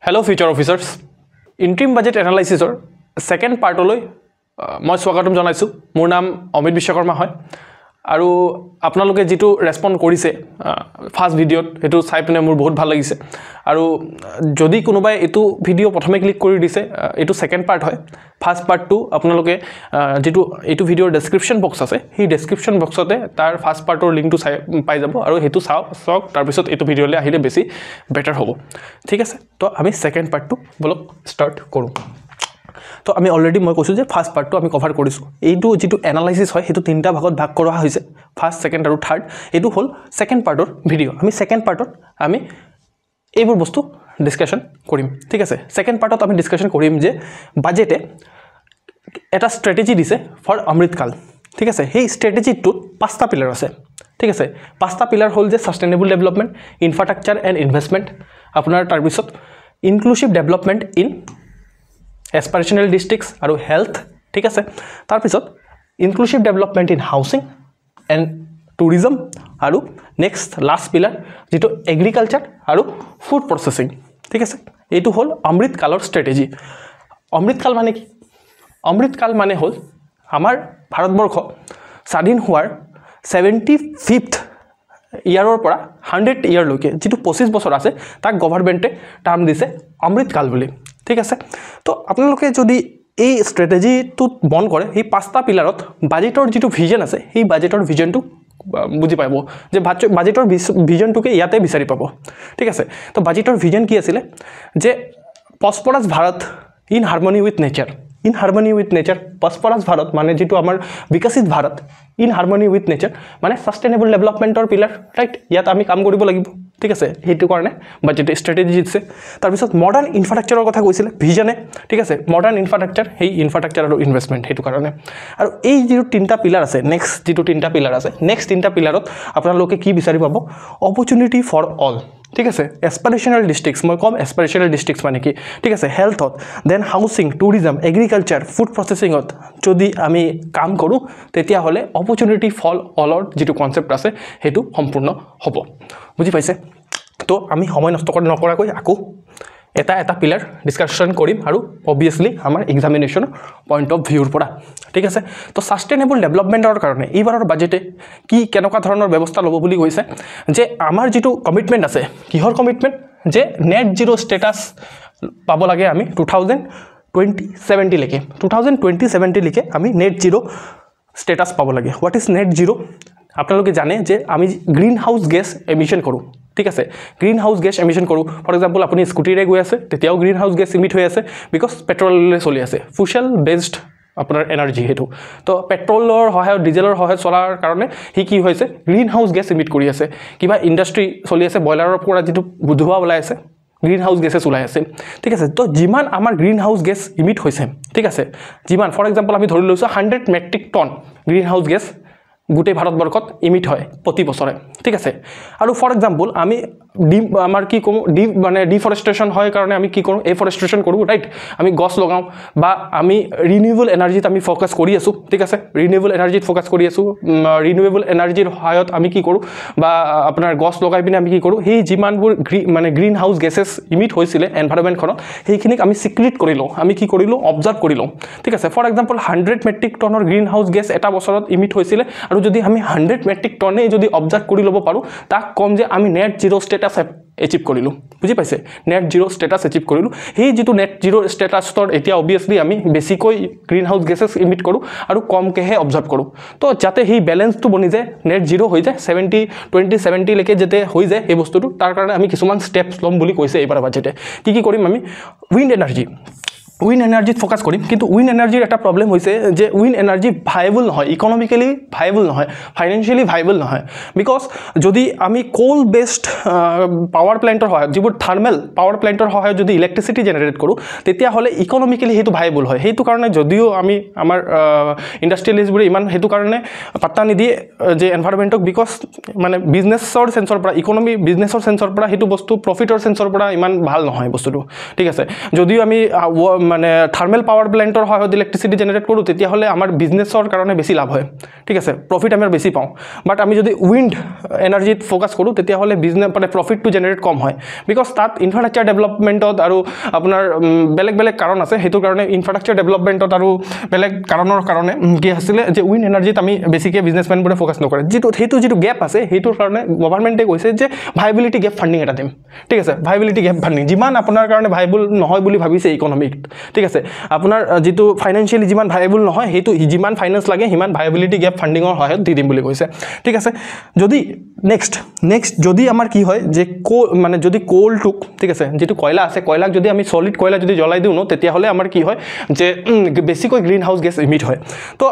Hello future officers. Interim budget analysis or second part লৈ মই স্বাগতম জনাইছো মোৰ নাম অমিত বিশ্বকৰ্মা হয় আৰু আপোনালোকে যেটো ৰেসপন্ড কৰিছে ফাৰ্স্ট ভিডিওত হেতু চাই পিনে মোৰ বহুত ভাল লাগিছে আৰু যদি কোনোবাই এটো ভিডিও প্ৰথমে ক্লিক কৰি দিছে এটো সেকেন্ড পাৰ্ট হয় ফাৰ্স্ট পাৰ্ট টু আপোনালোকে যেটো এটো ভিডিওৰ ডেসক্ৰিপচন বক্স আছে সেই ডেসক্ৰিপচন বক্সতে তাৰ ফাৰ্স্ট পাৰ্টৰ লিংকটো পাই যাব আৰু হেতু চাওক তাৰ পিছত এটো ভিডিওলে আহিলে বেছি বেটাৰ হ'ব ঠিক আছে তো আমি সেকেন্ড পাৰ্ট টু বলক স্টাৰ্ট কৰো তো আমি অলৰেডি মই কৈছো যে ফাৰ্স্ট পাৰ্টটো আমি কভাৰ কৰিছো এইটো যেটো এনালাইসিস হয় হেতু তিনটা ভাগত ভাগ কৰা হৈছে ফাৰ্স্ট সেকেন্ড আৰু থাৰ্ড এটো হল সেকেন্ড পাৰ্টৰ ভিডিও আমি সেকেন্ড পাৰ্টত আমি এইবোৰ বস্তু ডিসকাশন কৰিম ঠিক আছে সেকেন্ড পাৰ্টত আমি ডিসকাশন কৰিম যে বাজেটে এটা স্ট্ৰ্যাটেজি দিছে ফৰ অমৃতকাল ঠিক আছে সেই স্ট্ৰ্যাটেজিটো পাঁচটা পিলাৰ আছে ঠিক আছে পাঁচটা পিলাৰ হল যে sustainable development infrastructure and investment আপোনাৰ তাৰ পিছত inclusive development in aspirational districts আৰু health ঠিক আছে তাৰ পিছত inclusive development in housing and tourism আৰু next last pillar যেটো agriculture আৰু food processing ঠিক আছে এইটো হল অমৃত কালৰ strategy অমৃত কাল মানে কি অমৃত কাল মানে হল আমাৰ ভাৰতবৰ্ষ স্বাধীন হোৱাৰ 75th ইয়াৰৰ পৰা 100 ইয়াৰ লৈকে যেটো 25 বছৰ আছে তাক গভৰ্ণমেন্টে টাৰ্ম দিছে অমৃত কাল বুলি ঠিক আছে তো আপোনালোকে যদি এই স্ট্ৰ্যাটেজিটো বন কৰে এই পাঁচটা পিলাৰত বাজেটৰ যেটো ভিজন আছে এই বাজেটৰ ভিজনটো বুজি পাব যে বাজেটৰ ভিজনটোকে ইয়াতে বিচাৰি পাব ঠিক আছে তো বাজেটৰ ভিজন কি আছিল যে prosperous Bharat in harmony with nature in harmony with nature prosperous Bharat মানে যেটো আমাৰ বিকশিত Bharat in harmony with nature মানে সাস্টেইনেবল ডেভেলপমেন্টৰ পিলাৰ ৰাইট ইয়াত আমি কাম কৰিব লাগিব ঠিক আছে হেতু কাৰণে বাজেট স্ট্ৰ্যাটেজি দিছে তাৰ পিছত মডাৰ্ন ইনফ্ৰাষ্ট্ৰাকচাৰৰ কথা কৈছিল ভিজনে ঠিক আছে মডাৰ্ন ইনফ্ৰাষ্ট্ৰাকচাৰ হেই ইনফ্ৰাষ্ট্ৰাকচাৰ আৰু ইনভেষ্টমেন্ট হেতু কাৰণে আৰু এই যেটো তিনটা পিলাৰ আছে নেক্সট যেটো তিনটা পিলাৰ আছে নেক্সট তিনটা পিলাৰত আপোনালোকে কি বিচাৰি পাব অপৰচুনিটি ফৰ অল ঠিক আছে এসপিৰেশনাল ডিস্ট্ৰিক্টস মই কম এসপিৰেশনাল ডিস্ট্ৰিক্টস মানে কি ঠিক আছে হেলথত then housing tourism agriculture food প্ৰসেসিংত যদি আমি কাম কৰো তেতিয়া হলে অপৰচুনিটি ফৰ অলৰ যেটো কনসেপ্ট আছে হেতু সম্পূৰ্ণ হ'ব বুজি পাইছে তো আমি সময় নষ্ট নকৰাকৈ আকো এটা পিলাৰ ডিসকাশন কৰিম আৰু obviously আমাৰ এক্সামিনেশন পইণ্ট অফ ভিউৰ পৰা ঠিক আছে তো সাস্টেইনেবল ডেভেলপমেন্টৰ কাৰণে এইবাৰৰ বাজেটে কি কেনেকুৱা ধৰণৰ ব্যৱস্থা ল'ব বুলি কৈছে যে আমাৰ যেটো কমিটমেন্ট আছে কিহৰ কমিটমেন্ট যে নেট জিৰো ষ্টেটাস পাব লাগে আমি 2020 লৈকে 2020 লৈকে আমি নেট জিৰো ষ্টেটাস পাব লাগে হোৱাট ইজ নেট জিৰো আপোনালোকে জানে যে আমি গ্ৰীন হাউস গেছ এমিশন কৰো ঠিক আছে গ্ৰীন হাউস গেছ এমিশন কৰো ফৰ এক্সাম্পল আপুনি স্কুটিৰে গৈ আছে তেতিয়াও গ্ৰীন হাউস গেছ ইমিট হৈ আছে বিকজ পেট্ৰললে চলি আছে ফুয়েল বেসড আপোনাৰ এনাৰ্জি হেতু তো পেট্ৰলৰ সহায়ত ডিজেলৰ সহায়ত চলাৰ কাৰণে কি হৈছে গ্ৰীন হাউস গেছ ইমিট কৰি আছে কিবা ইন্ডাষ্ট্ৰি চলি আছে বয়লাৰৰ পৰা যেটো বুধুৱা ওলাই আছে গ্ৰীন হাউস গেছেছ ওলাই আছে ঠিক আছে তো যিমান আমাৰ গ্ৰীন হাউস গেছ ইমিট হৈছে ঠিক আছে যিমান ফৰ এক্সাম্পল আমি ধৰি লৈছো 100 matric ton green house gas গোটেই ভাৰতবৰ্ষত ইমিট হয় প্ৰতি বছৰে ঠিক আছে আৰু ফৰ এক্সাম্পল আমি আমাৰ কি কম মানে ডিফৰেষ্টেশন হয় কাৰণে আমি কি কৰো এফৰেষ্টেশন কৰো ৰাইট আমি গছ লগাও বা আমি ৰিনিউৱেবল এনাৰ্জিত আমি ফোকাস কৰি আছো ঠিক আছে ৰিনিউৱেবল এনাৰ্জিত ফোকাস কৰি আছো ৰিনিউৱেবল এনাৰ্জিৰ সহায়ত আমি কি কৰো বা আপোনাৰ গছ লগাই পিনে আমি কি কৰো এই যিমানবোৰ মানে গ্ৰীন হাউস গেছেছ ইমিট হৈছিল এনভাইৰনমেন্টখনত সেইখিনিক আমি সিক্ৰেট কৰিলো আমি কি কৰিলো অবজাৰ্ভ কৰিলো ঠিক আছে ফৰ এক্সাম্পল 100 মেট্ৰিক টনৰ গ্ৰীন হাউস গেছ এটা বছৰত ইমিট হৈছিল আৰু যদি আমি 100 মেট্ৰিক টনে যদি অবজাৰ্ভ কৰি লব পাৰো তাক কম যে আমি নেট জিৰো ষ্টেটাস এচিভ কৰিলো বুজি পাইছে নেট জিৰো ষ্টেটাস এচিভ কৰিলো এই যেটো নেট জিৰো ষ্টেটাসৰ এতিয়া obviously আমি বেছিকৈ গ্ৰীন হাউস গেছেছ ইমিট কৰো আৰু কমকেহে অবজাৰ্ভ কৰো তো যাতে এই ব্যালেন্সটো বনি যায় নেট জিৰো হৈ যায় 2070 লৈকে যেতে হৈ যায় এই বস্তুটো তাৰ কাৰণে আমি কিছুমান স্টেপস লম বুলি কৈছে এইবাৰ বাজেটে কি কৰিম আমি উইণ্ড এনাৰ্জিত ফোকাস কৰিম কিন্তু উইণ্ড এনাৰ্জিৰ এটা প্ৰবলেম হৈছে যে উইণ্ড এনাৰ্জি ভাইবল নহয় ইকোনমিক্যালি ভাইবল নহয় ফাইনান্সিয়ালি ভাইবল নহয় বিকজ যদি আমি কোল বেসড পাৱাৰ প্ল্যান্টৰ হয় যিবোৰ থাৰ্মেল পাৱাৰ প্ল্যান্টৰ হয় যদি ইলেক্ট্ৰিসিটি জেনাৰেট কৰো তেতিয়া হলে ইকোনমিক্যালি হেতু ভাইবল হয় হেতু কাৰণে যদিও আমি আমাৰ ইন্ডাষ্ট্ৰিয়েলিষ্টবোৰে ইমান হেতু কাৰণে পাত্তা নিদিয়ে যে এনভাইৰনমেন্টক বিকজ মানে বিজনেছৰ সেন্সৰ পৰা ইকোনমি বিজনেছৰ সেন্সৰ পৰা হেতু বস্তু প্ৰফিটৰ সেন্সৰ পৰা ইমান ভাল নহয় বস্তুটো ঠিক আছে যদিও আমি মানে থাৰ্মেল পাওয়াৰ প্ল্যান্টৰ সহায়ত ইলেক্ট্ৰিসিটি জেনাৰেট কৰো তেতিয়া হলে আমাৰ বিজনেছৰ কাৰণে বেছি লাভ হয় ঠিক আছে প্ৰফিট আমি বেছি পাওঁ বাট আমি যদি উইণ্ড এনাৰ্জিত ফোকাস কৰো তেতিয়া হলে বিজনেছ মানে প্ৰফিট টু জেনাৰেট ৰেট কম হয় বিকজ তাত ইনফ্ৰাষ্ট্ৰাকচাৰ ডেভেলপমেণ্টত আৰু আপোনাৰ বেলেগ বেলেগ কাৰণ আছে সেইটো কাৰণে ইনফ্ৰাষ্ট্ৰাকচাৰ ডেভেলপমেণ্টত আৰু বেলেগ কাৰণৰ কাৰণে কি আছিলে যে উইণ্ড এনাৰ্জিত আমি বেছিকৈ বিজনেছমেনবোৰে ফ'কাছ নকৰে সেইটো যিটো গেপ আছে সেইটোৰ কাৰণে গভৰ্ণমেণ্টে কৈছে যে ভাইবিলিটি গেপ ফাণ্ডিং এটা দিম ঠিক আছে ভাইবিলিটি গেপ ফাণ্ডিং যিমান আপোনাৰ কাৰণে ভাইবল নহয় বুলি ভাবিছে ইকনমিক ঠিক আছে আপোনাৰ যিটো ফাইনেন্সিয়েলি যিমান ভাইবল নহয় সেইটো যিমান ফাইনেন্স লাগে সিমান ভাইবিলিটি গেপ ফাণ্ডিঙৰ সহায়ত দি দিম বুলি কৈছে ঠিক আছে যদি নেক্সট যদি আমাৰ কি হয় যে মানে যদি কোলটোক ঠিক আছে যিটো কয়লা আছে কয়লাক যদি আমি সলিড কয়লা যদি জ্বলাই দিওঁ ন তেতিয়াহ'লে আমাৰ কি হয় যে বেছিকৈ গ্ৰীণ হাউচ গেছ ইমিট হয় তো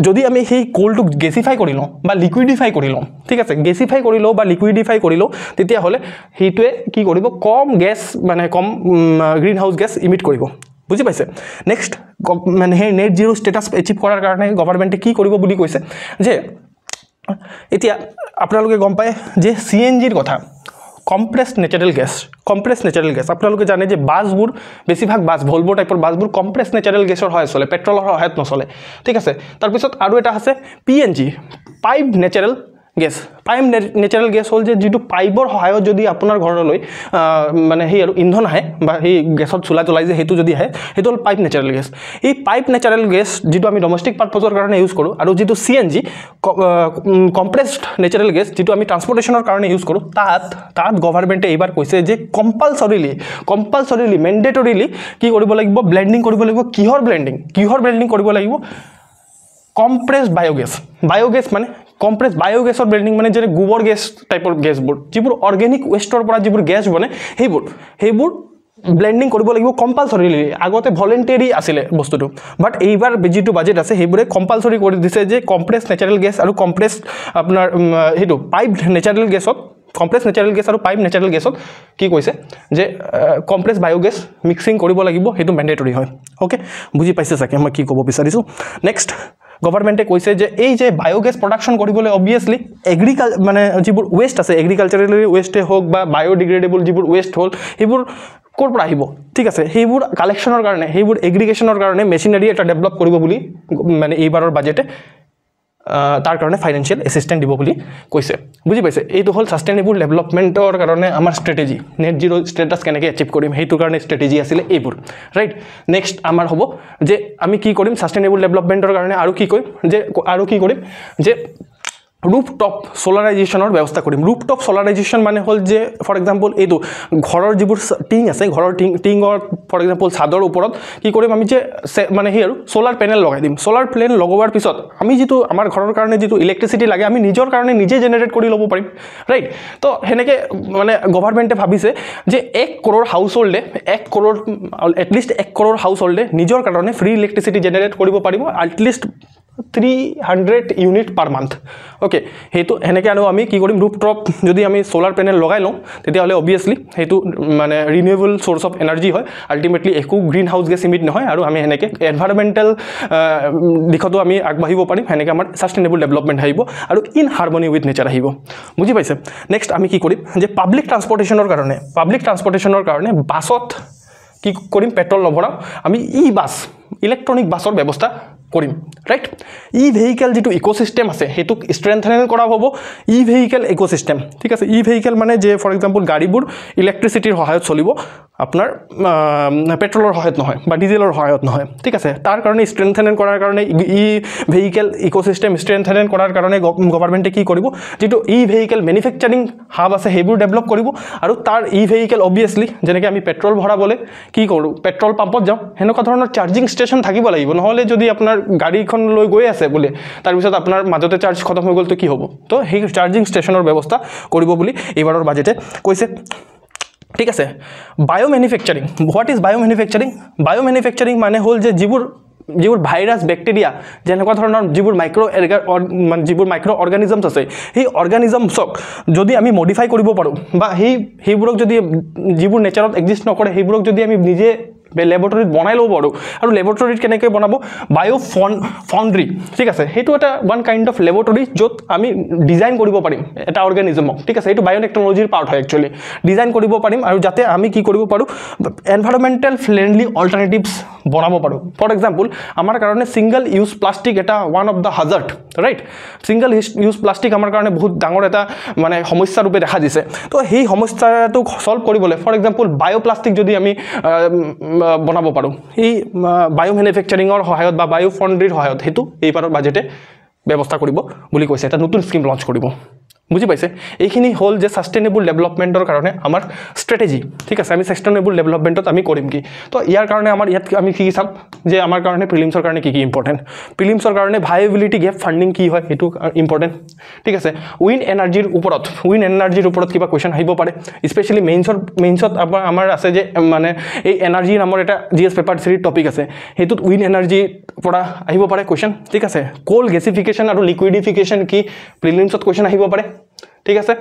যদি আমি সেই কোলটোক গেছিফাই কৰি লওঁ বা লিকুইডিফাই কৰি লওঁ ঠিক আছে গেছিফাই কৰি লওঁ বা লিকুইডিফাই কৰি লওঁ তেতিয়াহ'লে সেইটোৱে কি কৰিব কম গেছ মানে কম গ্ৰীণ হাউচ গেছ ইমিট কৰিব বুজি পাইছে নেক্সট মানে সেই নেট জিৰ' ষ্টেটাছ এচিভ কৰাৰ কাৰণে গভৰ্ণমেণ্টে কি কৰিব বুলি কৈছে যে এতিয়া আপোনালোকে গম পায় যে CNGৰ কথা কম্প্ৰেছড নেচাৰেল গেছ আপোনালোকে জানে যে বাছবোৰ বেছিভাগ বাছ ভলভো টাইপৰ বাছবোৰ কম্প্ৰেছড নেচাৰেল গেছৰ সহায়ত চলে পেট্ৰলৰ সহায়ত নচলে ঠিক আছে তাৰপিছত আৰু এটা আছে PNG পাইপ নেচাৰেল গেছ হ'ল যে যিটো পাইপৰ সহায়ত যদি আপোনাৰ ঘৰলৈ মানে সেই আৰু ইন্ধন আহে বা সেই গেছত চুলা জ্বলাই যে সেইটো যদি আহে সেইটো হ'ল পাইপ নেচাৰেল গেছ এই পাইপ নেচাৰেল গেছ যিটো আমি ডমেষ্টিক পাৰ্পজৰ কাৰণে ইউজ কৰোঁ আৰু যিটো CNG কম্প্ৰেছড নেচাৰেল গেছ যিটো আমি ট্ৰান্সপৰ্টেশ্যনৰ কাৰণে ইউজ কৰোঁ তাত গভৰ্ণমেণ্টে এইবাৰ কৈছে যে কম্পালচৰিলি মেণ্ডেটৰিলি কি কৰিব লাগিব ব্লেণ্ডিং কৰিব লাগিব কিহৰ ব্লেণ্ডিং কৰিব লাগিব কম্প্ৰেছড বায়'গেছ মানে কম্প্ৰেছ বায়'গেছৰ ব্লেণ্ডিং মানে যেনে গোবৰ গেছ টাইপৰ গেছবোৰ যিবোৰ অৰ্গেনিক ৱেষ্টৰ পৰা যিবোৰ গেছ বনে সেইবোৰ ব্লেণ্ডিং কৰিব লাগিব কম্পালচৰিলি আগতে ভলেণ্টেৰী আছিলে বস্তুটো বাট এইবাৰ যিটো বাজেট আছে সেইবোৰে কম্পালচৰি কৰি দিছে যে কম্প্ৰেছ নেচাৰেল গেছ আৰু কম্প্ৰেছ আপোনাৰ সেইটো পাইপ নেচাৰেল গেছত কম্প্ৰেছ নেচাৰেল গেছ আৰু পাইপ নেচাৰেল গেছত কি কৈছে যে কম্প্ৰেছ বায়'গেছ মিক্সিং কৰিব লাগিব সেইটো মেণ্ডেটৰী হয় ওকে বুজি পাইছে চাগে মই কি ক'ব বিচাৰিছোঁ নেক্সট গভৰ্ণমেণ্টে কৈছে যে এই যে বায়'গেছ প্ৰডাকশ্যন কৰিবলৈ অবভিয়াছলি মানে যিবোৰ ৱেষ্ট আছে এগ্ৰিকালচাৰেলি ৱেষ্টে হওক বা বায়'ডিগ্ৰেডেবল যিবোৰ ৱেষ্ট হ'ল সেইবোৰ ক'ৰ পৰা আহিব ঠিক আছে সেইবোৰ কালেকশ্যনৰ কাৰণে সেইবোৰ এগ্ৰিগেশ্যনৰ কাৰণে মেচিনাৰী এটা ডেভেলপ কৰিব বুলি মানে এইবাৰৰ বাজেটে তাৰ কাৰণে ফাইনেন্সিয়েল এছিষ্টেণ্ট দিব বুলি কৈছে বুজি পাইছে এইটো হ'ল ছাষ্টেইনেবল ডেভেলপমেণ্টৰ কাৰণে আমাৰ ষ্ট্ৰেটেজি নেট জিৰ' ষ্টেটাছ কেনেকৈ এচিভ কৰিম সেইটোৰ কাৰণে ষ্ট্ৰেটেজি আছিলে এইবোৰ ৰাইট নেক্সট আমাৰ হ'ব যে আমি কি কৰিম ছাষ্টেইনেবল ডেভেলপমেণ্টৰ কাৰণে আৰু কি কৰিম যে ৰুফটপ সোলাৰাইজেশ্যনৰ ব্যৱস্থা কৰিম ৰুফটপ সোলাৰাইজেশ্যন মানে হ'ল যে ফৰ এক্সাম্পল এইটো ঘৰৰ যিবোৰ টিং আছে ঘৰৰ টিঙৰ ফৰ এক্সাম্পল ছাদৰ ওপৰত কি কৰিম আমি যে মানে সেই আৰু সোলাৰ পেনেল লগাই দিম সোলাৰ প্লেন লগোৱাৰ পিছত আমি যিটো আমাৰ ঘৰৰ কাৰণে যিটো ইলেক্ট্ৰিচিটি লাগে আমি নিজৰ কাৰণে নিজে জেনেৰেট কৰি ল'ব পাৰিম ৰাইট তো সেনেকৈ মানে গভৰ্ণমেণ্টে ভাবিছে যে 1 crore হাউচ হোল্ডে এটলিষ্ট 1 crore হাউচ হোল্ডে নিজৰ কাৰণে ফ্ৰী ইলেক্ট্ৰিচিটি জেনেৰেট কৰিব পাৰিব at least 300 unit per month okay সেইটো সেনেকৈ আৰু আমি কি কৰিম ৰুফটপ যদি আমি সোলাৰ পেনেল লগাই লওঁ তেতিয়াহ'লে অবভিয়াছলি সেইটো মানে ৰিনিউৱেবল চ'ৰ্চ অফ এনাৰ্জি হয় আল্টিমেটলি একো গ্ৰীণ হাউচ গেছ ইমিট নহয় আৰু আমি সেনেকৈ এনভাইৰমেণ্টেল দিশতো আমি আগবাঢ়িব পাৰিম সেনেকৈ আমাৰ ছাষ্টেইনেবল ডেভেলপমেণ্ট আহিব আৰু ইন হাৰমনি উইথ নেচাৰ আহিব বুজি পাইছে নেক্সট আমি কি কৰিম যে পাব্লিক ট্ৰান্সপৰ্টেশ্যনৰ কাৰণে বাছত কি কৰিম পেট্ৰল নভৰাওঁ আমি ইলেক্ট্ৰনিক বাছৰ ব্যৱস্থা কৰিম ৰাইট ভেহিকেল যিটো ইক'চিষ্টেম আছে সেইটোক ষ্ট্ৰেংথেন কৰা হ'ব ভেহিকেল ইক'চিষ্টেম ঠিক আছে ভেহিকেল মানে যে ফৰ এক্সাম্পল গাড়ীবোৰ ইলেক্ট্ৰিচিটিৰ সহায়ত চলিব আপোনাৰ পেট্ৰলৰ সহায়ত নহয় বা ডিজেলৰ সহায়ত নহয় ঠিক আছে তাৰ কাৰণে ষ্ট্ৰেংথেন কৰাৰ কাৰণে ভেহিকেল ইক'চিষ্টেম ষ্ট্ৰেংথেন কৰাৰ কাৰণে গভৰ্ণমেণ্টে কি কৰিব যিটো ভেহিকেল মেনুফেকচাৰিং হাব আছে সেইবোৰ ডেভেলপ কৰিব আৰু তাৰ ভেহিকেল অবভিয়াছলি যেনেকৈ আমি পেট্ৰল ভৰাবলৈ কি কৰোঁ পেট্ৰল পাম্পত যাওঁ সেনেকুৱা ধৰণৰ চাৰ্জিং ষ্টেচন থাকিব লাগিব নহ'লে যদি আপোনাৰ গাড়ীখন লৈ গৈ আছে বোলে তাৰপিছত আপোনাৰ মাজতে চাৰ্জ খতম হৈ গ'ল তো কি হ'ব তো সেই চাৰ্জিং ষ্টেচনৰ ব্যৱস্থা কৰিব বুলি এইবাৰৰ বাজেটে কৈছে ঠিক আছে বায়'মেনুফেকচাৰিং হোৱাট ইজ বায়'মেনুফেকচাৰিং মানে হ'ল যে যিবোৰ ভাইৰাছ বেক্টেৰিয়া যেনেকুৱা ধৰণৰ যিবোৰ মাইক্ৰ' অৰ্গানিজমছ আছে সেই অৰ্গানিজমছক যদি আমি মডিফাই কৰিব পাৰোঁ বা সেইবোৰক যদি যিবোৰ নেচাৰত এক্সিষ্ট নকৰে সেইবোৰক যদি আমি নিজে লেবৰেটৰীত বনাই ল'ব পাৰোঁ আৰু লেবৰেটৰীত কেনেকৈ বনাব ফাউণ্ড্ৰি ঠিক আছে সেইটো এটা ওৱান কাইণ্ড অফ লেবৰেটৰী য'ত আমি ডিজাইন কৰিব পাৰিম এটা অৰ্গেনিজমক ঠিক আছে এইটো বায়'টেকনলজিৰ পাৰ্ট হয় একচুৱেলি ডিজাইন কৰিব পাৰিম আৰু যাতে আমি কি কৰিব পাৰোঁ এনভাইৰমেণ্টেল ফ্ৰেণ্ডলি অল্টাৰনেটিভছ বনাব পাৰোঁ ফৰ এক্সাম্পল আমাৰ কাৰণে ছিংগল ইউজ প্লাষ্টিক এটা one of the hazard right single use plastic আমাৰ কাৰণে বহুত ডাঙৰ এটা মানে সমস্যা ৰূপে দেখা দিছে তো সেই সমস্যাটোক সলভ কৰিবলৈ ফৰ এক্সাম্পল বায়োপ্লাষ্টিক যদি আমি বনাব পাৰোঁ এই বায়ো মেনুফেকচাৰিঙৰ সহায়ত বা বায়ো ফণ্ড্ৰিৰ সহায়ত সেইটো এইবাৰৰ বাজেটে ব্যৱস্থা কৰিব বুলি কৈছে এটা নতুন স্কিম লঞ্চ কৰিব বুজি পাইছে এইখিনি হ'ল যে সাস্টেইনেবল ডেভেলপমেণ্টৰ কাৰণে আমাৰ ষ্ট্ৰেটেজি ঠিক আছে আমি সাস্টেইনেবল ডেভেলপমেণ্টত আমি কৰিম কি তো ইয়াৰ কাৰণে আমাৰ ইয়াত আমি কি চাম যে আমাৰ কাৰণে প্ৰিলিমছৰ কাৰণে কি ইম্পৰ্টেণ্ট প্ৰিলিমছৰ কাৰণে ভাইবিলিটি গেপ ফাণ্ডিং কি হয় সেইটো ইম্পৰ্টেণ্ট ঠিক আছে উইণ্ড এনাৰ্জিৰ ওপৰত কিবা কুৱেশ্যন আহিব পাৰে স্পেচিয়েলি মেইনছত আমাৰ আছে যে মানে এই এনাৰ্জি নামৰ এটা GS পেপাৰ 3 টপিক আছে সেইটোত উইণ্ড এনাৰ্জিৰ পৰা আহিব পাৰে কুৱেশ্যন ঠিক আছে কোল গেছিফিকেশ্যন আৰু লিকুইডিফিকেশ্যন কি প্ৰিলিমছত কুৱেশ্যন আহিব পাৰে ঠিক আছে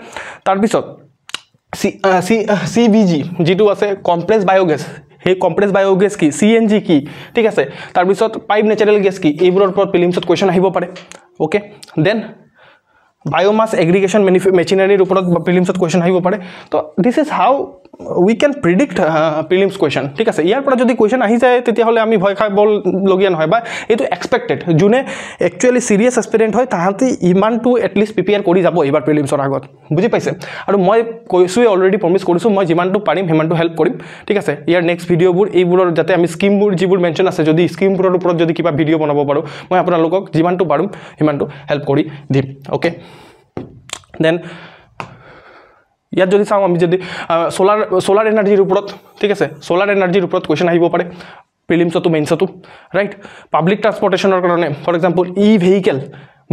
তাৰ পিছত CBG যেটো আছে কমপ্লেক্স বায়োগেছ সেই কমপ্লেক্স বায়োগেছ কি CNG কি ঠিক আছে তাৰ পিছত পাইপ নেচাৰেল গেছ কি এইবোৰৰ ওপৰত প্ৰিলিমছত কুৱেশ্যন আহিব পাৰে ওকে দেন বায়োমাছ এগ্ৰিগেশ্যন মেচিনাৰীৰ ওপৰত প্ৰিলিমছত কুৱেশ্যন আহিব পাৰে তো this is how we can predict prelims question ঠিক আছে ইয়াৰ পৰা যদি কোৱেশ্যন আহি যায় তেতিয়া হলে আমি ভয় খাব লগিয়া নহয় বা এটো এক্সপেক্টেড জুনে একচুয়ালি সিৰিয়াস এসপিৰেন্ট হয় তাহাঁতি ইমান টু এটলিষ্ট প্ৰিপেয়াৰ কৰি যাব এবাৰ প্ৰিলিমছৰ আগত বুজি পাইছে আৰু মই কৈছোৱে অলৰেডি প্ৰমিস কৰিছো মই যিমানটো পাৰিম হেমানটো হেল্প কৰিম ঠিক আছে ইয়াৰ নেক্সট ভিডিঅ'বোৰ এইবোৰৰ যাতে আমি স্কিমবোৰ যিবোৰ মেনশন আছে যদি স্কিমবোৰৰ ওপৰত যদি কিবা ভিডিঅ' বনাব পাৰো মই আপোনালোকক যিমানটো পাৰিম হেমানটো হেল্প কৰি দিম ওকে দেন ইয়াত যদি চাওঁ আমি যদি সোলাৰ এনাৰ্জিৰ ওপৰত ঠিক আছে সোলাৰ এনাৰ্জিৰ ওপৰত কুৱেশ্যন আহিব পাৰে প্ৰিলিমছতো মেইনছতো ৰাইট পাব্লিক ট্ৰান্সপৰ্টেশ্যনৰ কাৰণে ফৰ এক্সাম্পল ভেহিকেল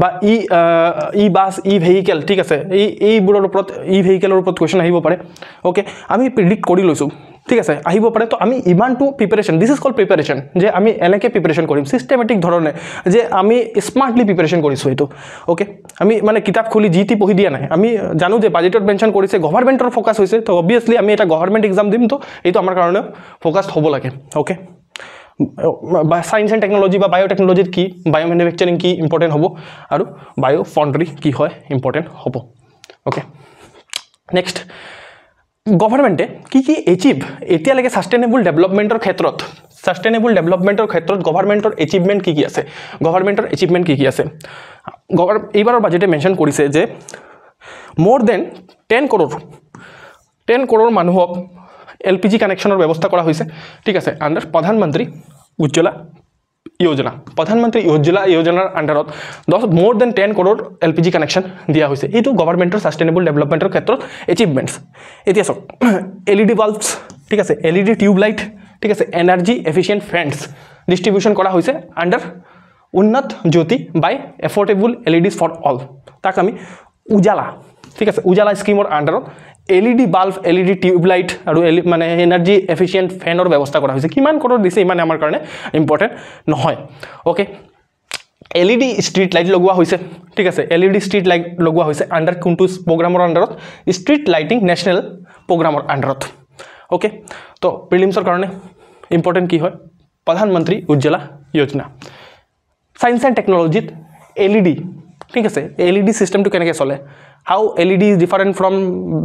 বা বাছ ভেহিকেল ঠিক আছে এইবোৰৰ ওপৰত ভেহিকেলৰ ওপৰত কুৱেশ্যন আহিব পাৰে ওকে আমি প্ৰিডিক্ট কৰি লৈছোঁ ঠিক আছে আহিব পাৰে তো আমি ইমানটো preparation this is called preparation যে আমি এনেকৈ প্ৰিপাৰেশ্যন কৰিম চিষ্টেমেটিক ধৰণে যে আমি স্মাৰ্টলি প্ৰিপাৰেশ্যন কৰিছোঁ এইটো ওকে আমি মানে কিতাপ খুলি যি টি পঢ়ি দিয়া নাই আমি জানো যে বাজেটত মেনশ্যন কৰিছে গভৰ্ণমেণ্টৰ ফ'কাছ হৈছে তো অবভিয়াছলি আমি এটা গভৰ্ণমেণ্ট এক্সাম দিম তো এইটো আমাৰ কাৰণে ফ'কাছড হ'ব লাগে ওকে বা সায়েন্স এণ্ড টেকনলজি বা বায়োটেকনলজিত কি বায়ো মেনুফেকচাৰিং কি ইম্পৰ্টেণ্ট হ'ব আৰু বায়ো ফণ্ড্ৰি কি হয় ইম্পৰ্টেণ্ট হ'ব ওকে নেক্সট গভৰ্ণমেণ্টে কি এচিভ এতিয়ালৈকে সাস্টেইনেবল ডেভেলপমেণ্টৰ ক্ষেত্ৰত গভৰ্ণমেণ্টৰ এচিভমেণ্ট কি আছে গভৰ্ণমেণ্টৰ এচিভমেণ্ট কি আছে এইবাৰৰ বাজেটে মেনশ্যন কৰিছে যে মোৰ দেন 10 কৰোৰ মানুহক LPG কানেকশ্যনৰ ব্যৱস্থা কৰা হৈছে ঠিক আছে আণ্ডাৰ প্ৰধানমন্ত্ৰী উজ্জ্বলা যোজনাৰ আণ্ডাৰত মোৰ দেন 10 কৰোৰ LPG কানেকশ্যন দিয়া হৈছে এইটো গভৰ্ণমেণ্টৰ সাস্টেইনেবল ডেভেলপমেণ্টৰ ক্ষেত্ৰত এচিভমেণ্টছ এতিয়া চাওক LED বাল্বছ ঠিক আছে LED টিউব লাইট ঠিক আছে এনাৰ্জি এফিচিয়েণ্ট ফেন্স ডিষ্ট্ৰিবিউশ্যন কৰা হৈছে আণ্ডাৰ উন্নত জ্যোতি বাই এফৰ্ডেবল LEDs ফৰ অল তাক আমি উজালা ঠিক আছে উজালা স্কিমৰ আণ্ডাৰত LED bulb LED tube light আৰু মানে এনাৰ্জি এফিচিয়েণ্ট ফেনৰ ব্যৱস্থা কৰা হৈছে কিমান কৰোৰ দিছে ইমান আমাৰ কাৰণে ইম্পৰ্টেণ্ট নহয় ওকে LED ষ্ট্ৰীট লাইট লগোৱা হৈছে ঠিক আছে LED ষ্ট্ৰীট লাইট লগোৱা হৈছে আণ্ডাৰ কোনটো প্ৰগ্ৰামৰ আণ্ডাৰত ষ্ট্ৰীট লাইটিং নেশ্যনেল প্ৰগ্ৰামৰ আণ্ডাৰত ওকে তো প্ৰিলিমছৰ কাৰণে ইম্পৰ্টেণ্ট কি হয় প্ৰধানমন্ত্ৰী উজ্জ্বলা যোজনা সায়েন্স এণ্ড টেকনলজিত LED ঠিক আছে LED সিস্টেমটো কেনেকৈ চলে হাউ LED ইজ ডিফাৰেণ্ট ফ্ৰম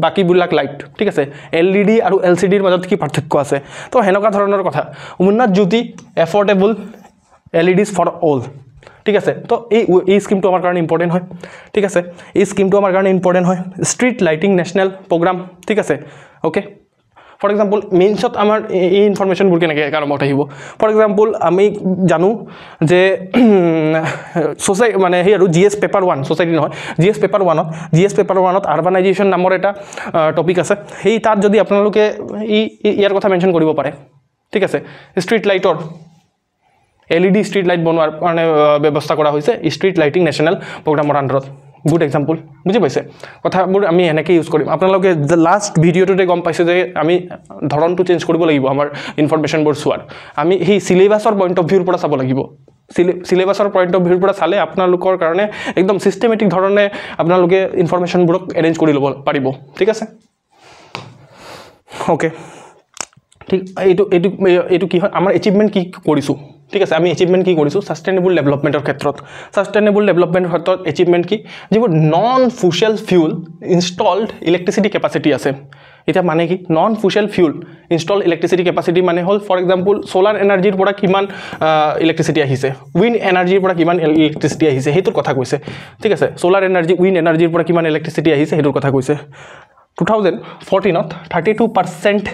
বাকীবিলাক লাইট ঠিক আছে LED আৰু LCDৰ মাজত কি পাৰ্থক্য আছে তো হেনেকুৱা ধৰণৰ কথা উন্নত জ্যোতি এফৰ্ডেবল LEDs ফৰ অল ঠিক আছে তো এই স্কিমটো আমাৰ কাৰণে ইম্পৰ্টেণ্ট হয় ঠিক আছে এই স্কিমটো আমাৰ কাৰণে ইম্পৰ্টেণ্ট হয় ষ্ট্ৰীট লাইটিং নেশ্যনেল প্ৰগ্ৰাম ঠিক আছে ওকে ফৰ এক্সাম্পল মেইনছত আমাৰ এই ইনফৰমেশ্যনবোৰ কেনেকৈ কামত আহিব ফৰ এক্সাম্পল আমি জানো যে মানে সেই আৰু GS পেপাৰ 1 ছ'চাইটি নহয় GS পেপাৰ 1ত আৰবানাইজেশ্যন নামৰ এটা টপিক আছে সেই তাত যদি আপোনালোকে ইয়াৰ কথা মেনশ্যন কৰিব পাৰে ঠিক আছে ষ্ট্ৰীট লাইটৰ LED ষ্ট্ৰীট লাইট বনোৱাৰ কাৰণে ব্যৱস্থা কৰা হৈছে ষ্ট্ৰীট লাইটিং নেশ্যনেল প্ৰগ্ৰামৰ আণ্ডাৰত গুড এক্সাম্পল বুজি পাইছে কথাবোৰ আমি এনেকৈ ইউজ কৰিম আপোনালোকে লাষ্ট ভিডিঅ'টোতে গম পাইছে যে আমি ধৰণটো চেঞ্জ কৰিব লাগিব আমাৰ ইনফৰমেশ্যনবোৰ চোৱাৰ আমি সেই চিলেবাছৰ পইণ্ট অফ ভিউৰ পৰা চাব লাগিব চিলেবাছৰ পইণ্ট অফ ভিউৰ পৰা চালে আপোনালোকৰ কাৰণে একদম চিষ্টেমেটিক ধৰণে আপোনালোকে ইনফৰমেশ্যনবোৰক এৰেঞ্জ কৰি ল'ব পাৰিব ঠিক আছে ওকে ঠিক এইটো কি হয় আমাৰ এচিভমেণ্ট কি কৰিছোঁ ঠিক আছে আমি এচিভমেণ্ট কি কৰিছোঁ সাস্টেইনেবল ডেভেলপমেণ্টৰ ক্ষেত্ৰত এচিভমেণ্ট কি যিবোৰ non fossil fuel installed electricity capacity আছে এতিয়া মানে কি non fuel fuel install electricity capacity মানে হ'ল ফৰ এক্সাম্পল সোলাৰ এনাৰ্জিৰ পৰা কিমান ইলেক্ট্ৰিচিটি আহিছে উইণ্ড এনাৰ্জিৰ পৰা কিমান ইলেক্ট্ৰিচিটি আহিছে সেইটোৰ কথা কৈছে ঠিক আছে সোলাৰ এনাৰ্জি উইণ্ড এনাৰ্জিৰ পৰা কিমান ইলেক্ট্ৰিচিটি আহিছে সেইটোৰ কথা কৈছে 2014ত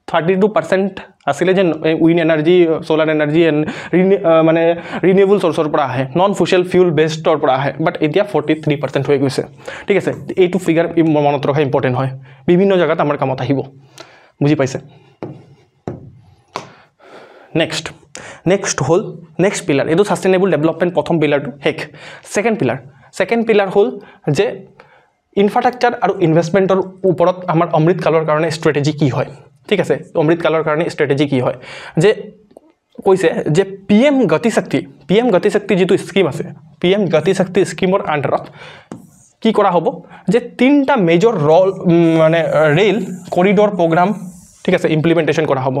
32% আছিলে যে উইণ্ড এনাৰ্জি সোলাৰ এনাৰ্জি মানে ৰিনিউৱেবল সোৰ্সৰ পৰা আহে নন ফুয়েল ফিউল বেসডৰ পৰা আহে বাট এতিয়া 43% হৈ গৈছে ঠিক আছে এইটো ফিগাৰ মনত ৰখা ইম্পৰ্টেণ্ট হয় বিভিন্ন জায়গাত আমাৰ কামত আহিব বুজি পাইছে নেক্সট হল নেক্সট পিলাৰ এইটো সাস্টেইনেবল ডেভেলপমেন্ট প্ৰথম পিলাৰটো হেক সেকেন্ড পিলাৰ হল যে ইনফ্ৰাষ্ট্ৰাকচাৰ আৰু ইনভেষ্টমেন্টৰ ওপৰত আমাৰ অমৃত কালৰ কাৰণে ষ্ট্ৰেটেজি কি হয় ঠিক আছে অমৃত কালৰ কাৰণে ষ্ট্ৰেটেজি কি হয় যে কৈছে যে পিএম গতি শক্তি যেটো স্কিম আছে পিএম গতি শক্তি স্কিমৰ আন্ডাৰত কি কৰা হ'ব যে তিনটা মেজৰ মানে ৰেল কৰিডৰ প্ৰগ্ৰাম ঠিক আছে ইমপ্লিমেন্টেশন কৰা হ'ব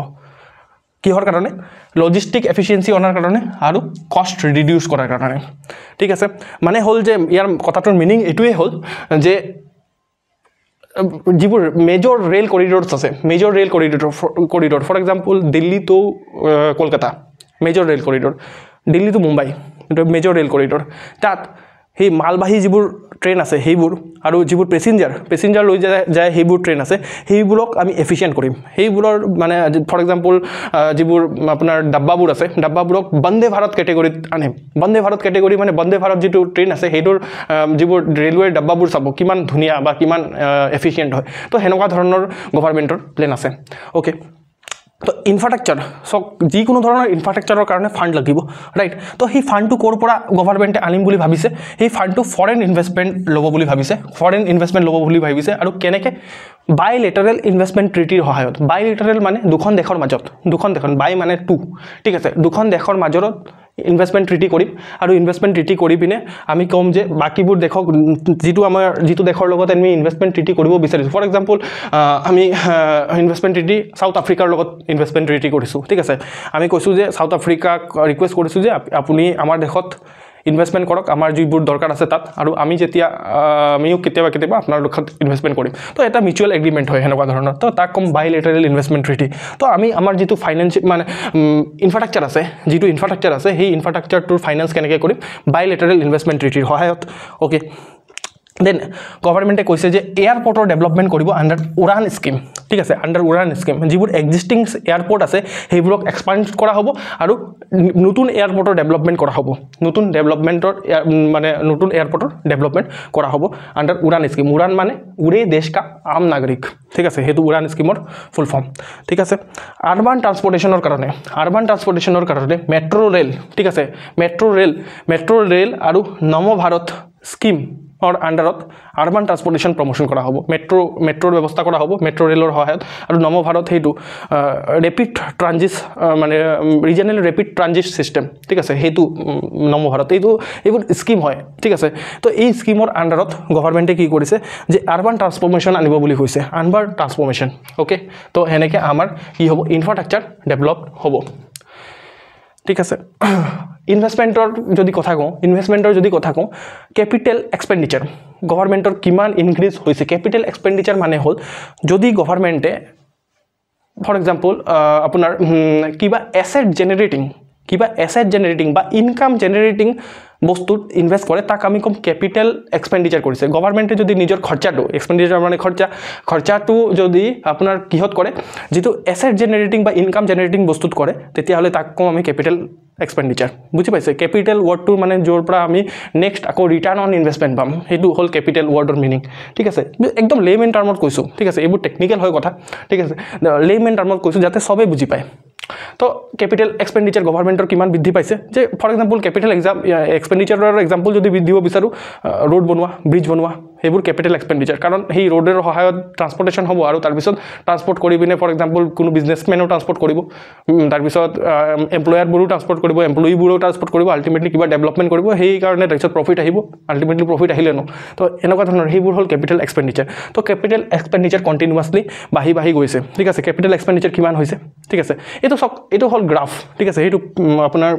কিহৰ কাৰণে লজিষ্টিক এফিচিয়েন্সি অনাৰ কাৰণে আৰু কষ্ট ৰিডিউস কৰাৰ কাৰণে ঠিক আছে মানে হল যে ইয়াৰ কথাটোৰ মিনিং এটোৱে হল যে যিবোৰ মেজৰ ৰেল কৰিডৰছ আছে major rail corridor for example Delhi to Kolkata major rail corridor Delhi to Mumbai major rail corridor তাত হে মালবাহী যিবোৰ ট্ৰেইন আছে সেইবোৰ আৰু যিবোৰ পেসেঞ্জাৰ লৈ যায় সেইবোৰ ট্ৰেইন আছে সেইবোৰক আমি এফিচিয়েন্ট কৰিম সেইবোৰৰ মানে ফৰ এক্সাম্পল যিবোৰ আপোনাৰ ডাব্বাবোৰ আছে ডাব্বাবোৰক বন্দে ভাৰত কেটেগৰীত আনিম বন্দে ভাৰত কেটেগৰী মানে বন্দে ভাৰত যিটো ট্ৰেইন আছে সেইটোৰ যিবোৰ ৰেলৱে ডাব্বাবোৰ চাব কিমান ধুনীয়া বা কিমান এফিচিয়েন্ট হয় তো হেনেকুৱা ধৰণৰ গভৰ্ণমেন্টৰ প্লেন আছে ওকে তো ইনফ্ৰাষ্ট্ৰাকচাৰ সক যিকোনো ধৰণৰ ইনফ্ৰাষ্ট্ৰাকচাৰৰ কাৰণে ফান্ড লাগিব ৰাইট তো সেই ফান্ডটো কোৰ পৰা গভৰ্ণমেন্টে আনিম বুলি ভাবিছে সেই ফান্ডটো ফৰেন ইনভেষ্টমেন্ট ল'ব বুলি ভাবিছে আৰু কেনেকে বাইলেটাৰেল ইনভেষ্টমেন্ট ট্ৰিটিৰ সহায়ত বাইলেটাৰেল মানে দুখন দেশৰ মাজত বাই মানে টু ঠিক আছে দুখন দেশৰ মাজত ইনভেষ্টমেন্ট ট্ৰিটি কৰিম আৰু ইনভেষ্টমেন্ট ট্ৰিটি কৰি পিনে আমি কম যে বাকিবোৰ দেখক যিটো দেশৰ লগত আমি ইনভেষ্টমেন্ট ট্ৰিটি কৰিব বিচাৰিছো ফৰ এক্সাম্পল আমি ইনভেষ্টমেন্ট ট্ৰিটি সাউথ আফ্ৰিকাৰ লগত ইনভেষ্টমেন্ট ট্ৰিটি কৰিছো ঠিক আছে আমি কৈছো যে সাউথ আফ্ৰিকাক ৰিকুৱেষ্ট কৰিছো যে আপুনি আমাৰ দেশত ইনভেষ্টমেন্ট কৰক আমাৰ যিবোৰ দৰকাৰ আছে তাত আৰু আমি যেতিয়া আমিও কেতিয়াবা আপোনাৰ লগত ইনভেষ্টমেন্ট কৰিম তো এটা মিউচুৱেল এগ্ৰিমেন্ট হয় হেনেকুৱা ধৰণৰ তো তাক কম বাইলেটাৰেল ইনভেষ্টমেন্ট ট্ৰিটি তো আমি আমাৰ যেটো ফাইনান্সিয়েল মানে ইনফ্ৰাষ্ট্ৰাকচাৰ আছে সেই ইনফ্ৰাষ্ট্ৰাকচাৰটোৰ ফাইনান্স কেনেকৈ কৰিম বাইলেটাৰেল ইনভেষ্টমেন্ট ট্ৰিটিৰ সহায়ত ওকে দেন গভৰ্ণমেন্টে কৈছে যে এয়াৰপৰ্টৰ ডেভেলপমেন্ট কৰিব আন্ডাৰ উড়ান স্কিম ঠিক আছে আন্ডাৰ উড়ান স্কিম যিবোৰ এক্সিস্টিং এয়াৰপৰ্ট আছে সেইবোৰক এক্সপান্ড কৰা হ'ব আৰু নতুন এয়াৰপৰ্টৰ ডেভেলপমেন্ট কৰা হ'ব নতুন এয়াৰপৰ্টৰ ডেভেলপমেন্ট কৰা হ'ব আন্ডাৰ উড়ান স্কিম উড়ান মানে উড়ে দেশ কা আম নাগৰিক ঠিক আছে হেতু উড়ান স্কিমৰ ফুল ফৰ্ম ঠিক আছে আৰবান ট্ৰান্সপোৰ্টেশনৰ কাৰণে মেট্ৰো ৰেল ঠিক আছে মেট্ৰো ৰেল আৰু নম ভাৰত স্কিম और আন্ডাৰত আরবান ট্রান্সপোর্টেশন প্রমোশন করা হবো মেট্রোর ব্যবস্থা করা হবো মেট্রো রেলর সহায়ত আর নম ভারত হেতু রেপিড ট্রানজিট মানে রিজনাল রেপিড ট্রানজিট সিস্টেম ঠিক আছে হেতু নম ভারত এইবোৰ স্কিম হয় ঠিক আছে তো এই স্কিমৰ আন্ডাৰত গভৰ্ণমেন্টে কি কৰিছে যে আৰবান ট্ৰান্সফৰমেশন আনিব বুলি কৈছে আৰবান ট্ৰান্সফৰমেশন ওকে তো হেনেকে আমাৰ কি হ'ব ইনফ্ৰাষ্ট্ৰাকচাৰ ডেভেলপ হ'ব ঠিক আছে ইনভেষ্টমেন্টৰ যদি কথা কওঁ ক্যাপিটাল এক্সপেন্ডিচাৰ গভৰ্ণমেন্টৰ কিমান ইনক্ৰিজ হৈছে ক্যাপিটাল এক্সপেন্ডিচাৰ মানে হ'ল যদি গভৰ্ণমেন্টে ফৰ এক্সাম্পল আপোনাৰ কিবা এসেট জেনাৰেটিং বা ইনকাম জেনাৰেটিং বস্তুত ইনভেস্ট কৰে তাক আমি কম ক্যাপিটাল এক্সপেন্ডিচাৰ কৰিছে গভৰ্ণমেন্টে যদি নিজৰ খৰচাটো এক্সপেন্ডিচাৰ মানে খৰচাটো যদি আপোনাৰ কিহত কৰে যেটো এসেট জেনাৰেটিং বা ইনকাম জেনাৰেটিং বস্তুত কৰে তেতিয়া হলে তাক কম আমি ক্যাপিটাল এক্সপেন্ডিচাৰ বুজি পাইছে ক্যাপিটাল ওয়াৰ্ডটোৰ মানে জোৰ পৰা আমি নেক্সট আকৌ ৰিটাৰ্ণ অন ইনভেষ্টমেন্ট পাম হেতু হল ক্যাপিটাল ওয়াৰ্ডৰ মিনিং ঠিক আছে একদম লেমেন টাৰ্মত কৈছো ঠিক আছে এইবোৰ টেকনিক্যাল হয় কথা ঠিক আছে লেমেন টাৰ্মত কৈছো যাতে সবে বুজি পায় তো ক্যাপিটাল এক্সপেন্ডিচাৰ গভৰ্ণমেন্টৰ কিমান বৃদ্ধি পাইছে যে ফৰ এক্সাম্পল ক্যাপিটাল এক্সপেন্ডিচাৰৰ এক্সাম্পল যদি দিব বিচাৰো ৰোড বনোৱা ব্ৰিজ বনোৱা হেবোৰ ক্যাপিটাল এক্সপেন্ডিচাৰ কাৰণ সেই ৰোডৰ সহায়ত ট্ৰান্সপোৰ্টেশন হ'ব আৰু তাৰ পিছত ট্ৰান্সপোৰ্ট কৰি বিনে ফৰ এক্সাম্পল কোনো বিজনেছমেনও ট্ৰান্সপোৰ্ট কৰিব তাৰ পিছত এমপ্লয়াৰবোৰো ট্ৰান্সপোৰ্ট কৰিব এমপ্লয়িবোৰো ট্ৰান্সপোৰ্ট কৰিব আলটিমেটলি কিবা ডেভেলপমেন্ট কৰিব সেই কাৰণে তাৰ পিছত প্ৰফিট আহিব আলটিমেটলি প্ৰফিট আহিলে ন তো এনেকুৱা ধৰণৰ হেবোৰ হল ক্যাপিটাল এক্সপেন্ডিচাৰ তো ক্যাপিটাল এক্সপেন্ডিচাৰ কন্টিনিউয়াসলি বাঢ়ি গৈছে ঠিক আছে ক্যাপিটাল এক্সপেন্ডিচাৰ কিমান হৈছে ঠিক আছে এইটো হল গ্ৰাফ ঠিক আছে এইটো আপোনাৰ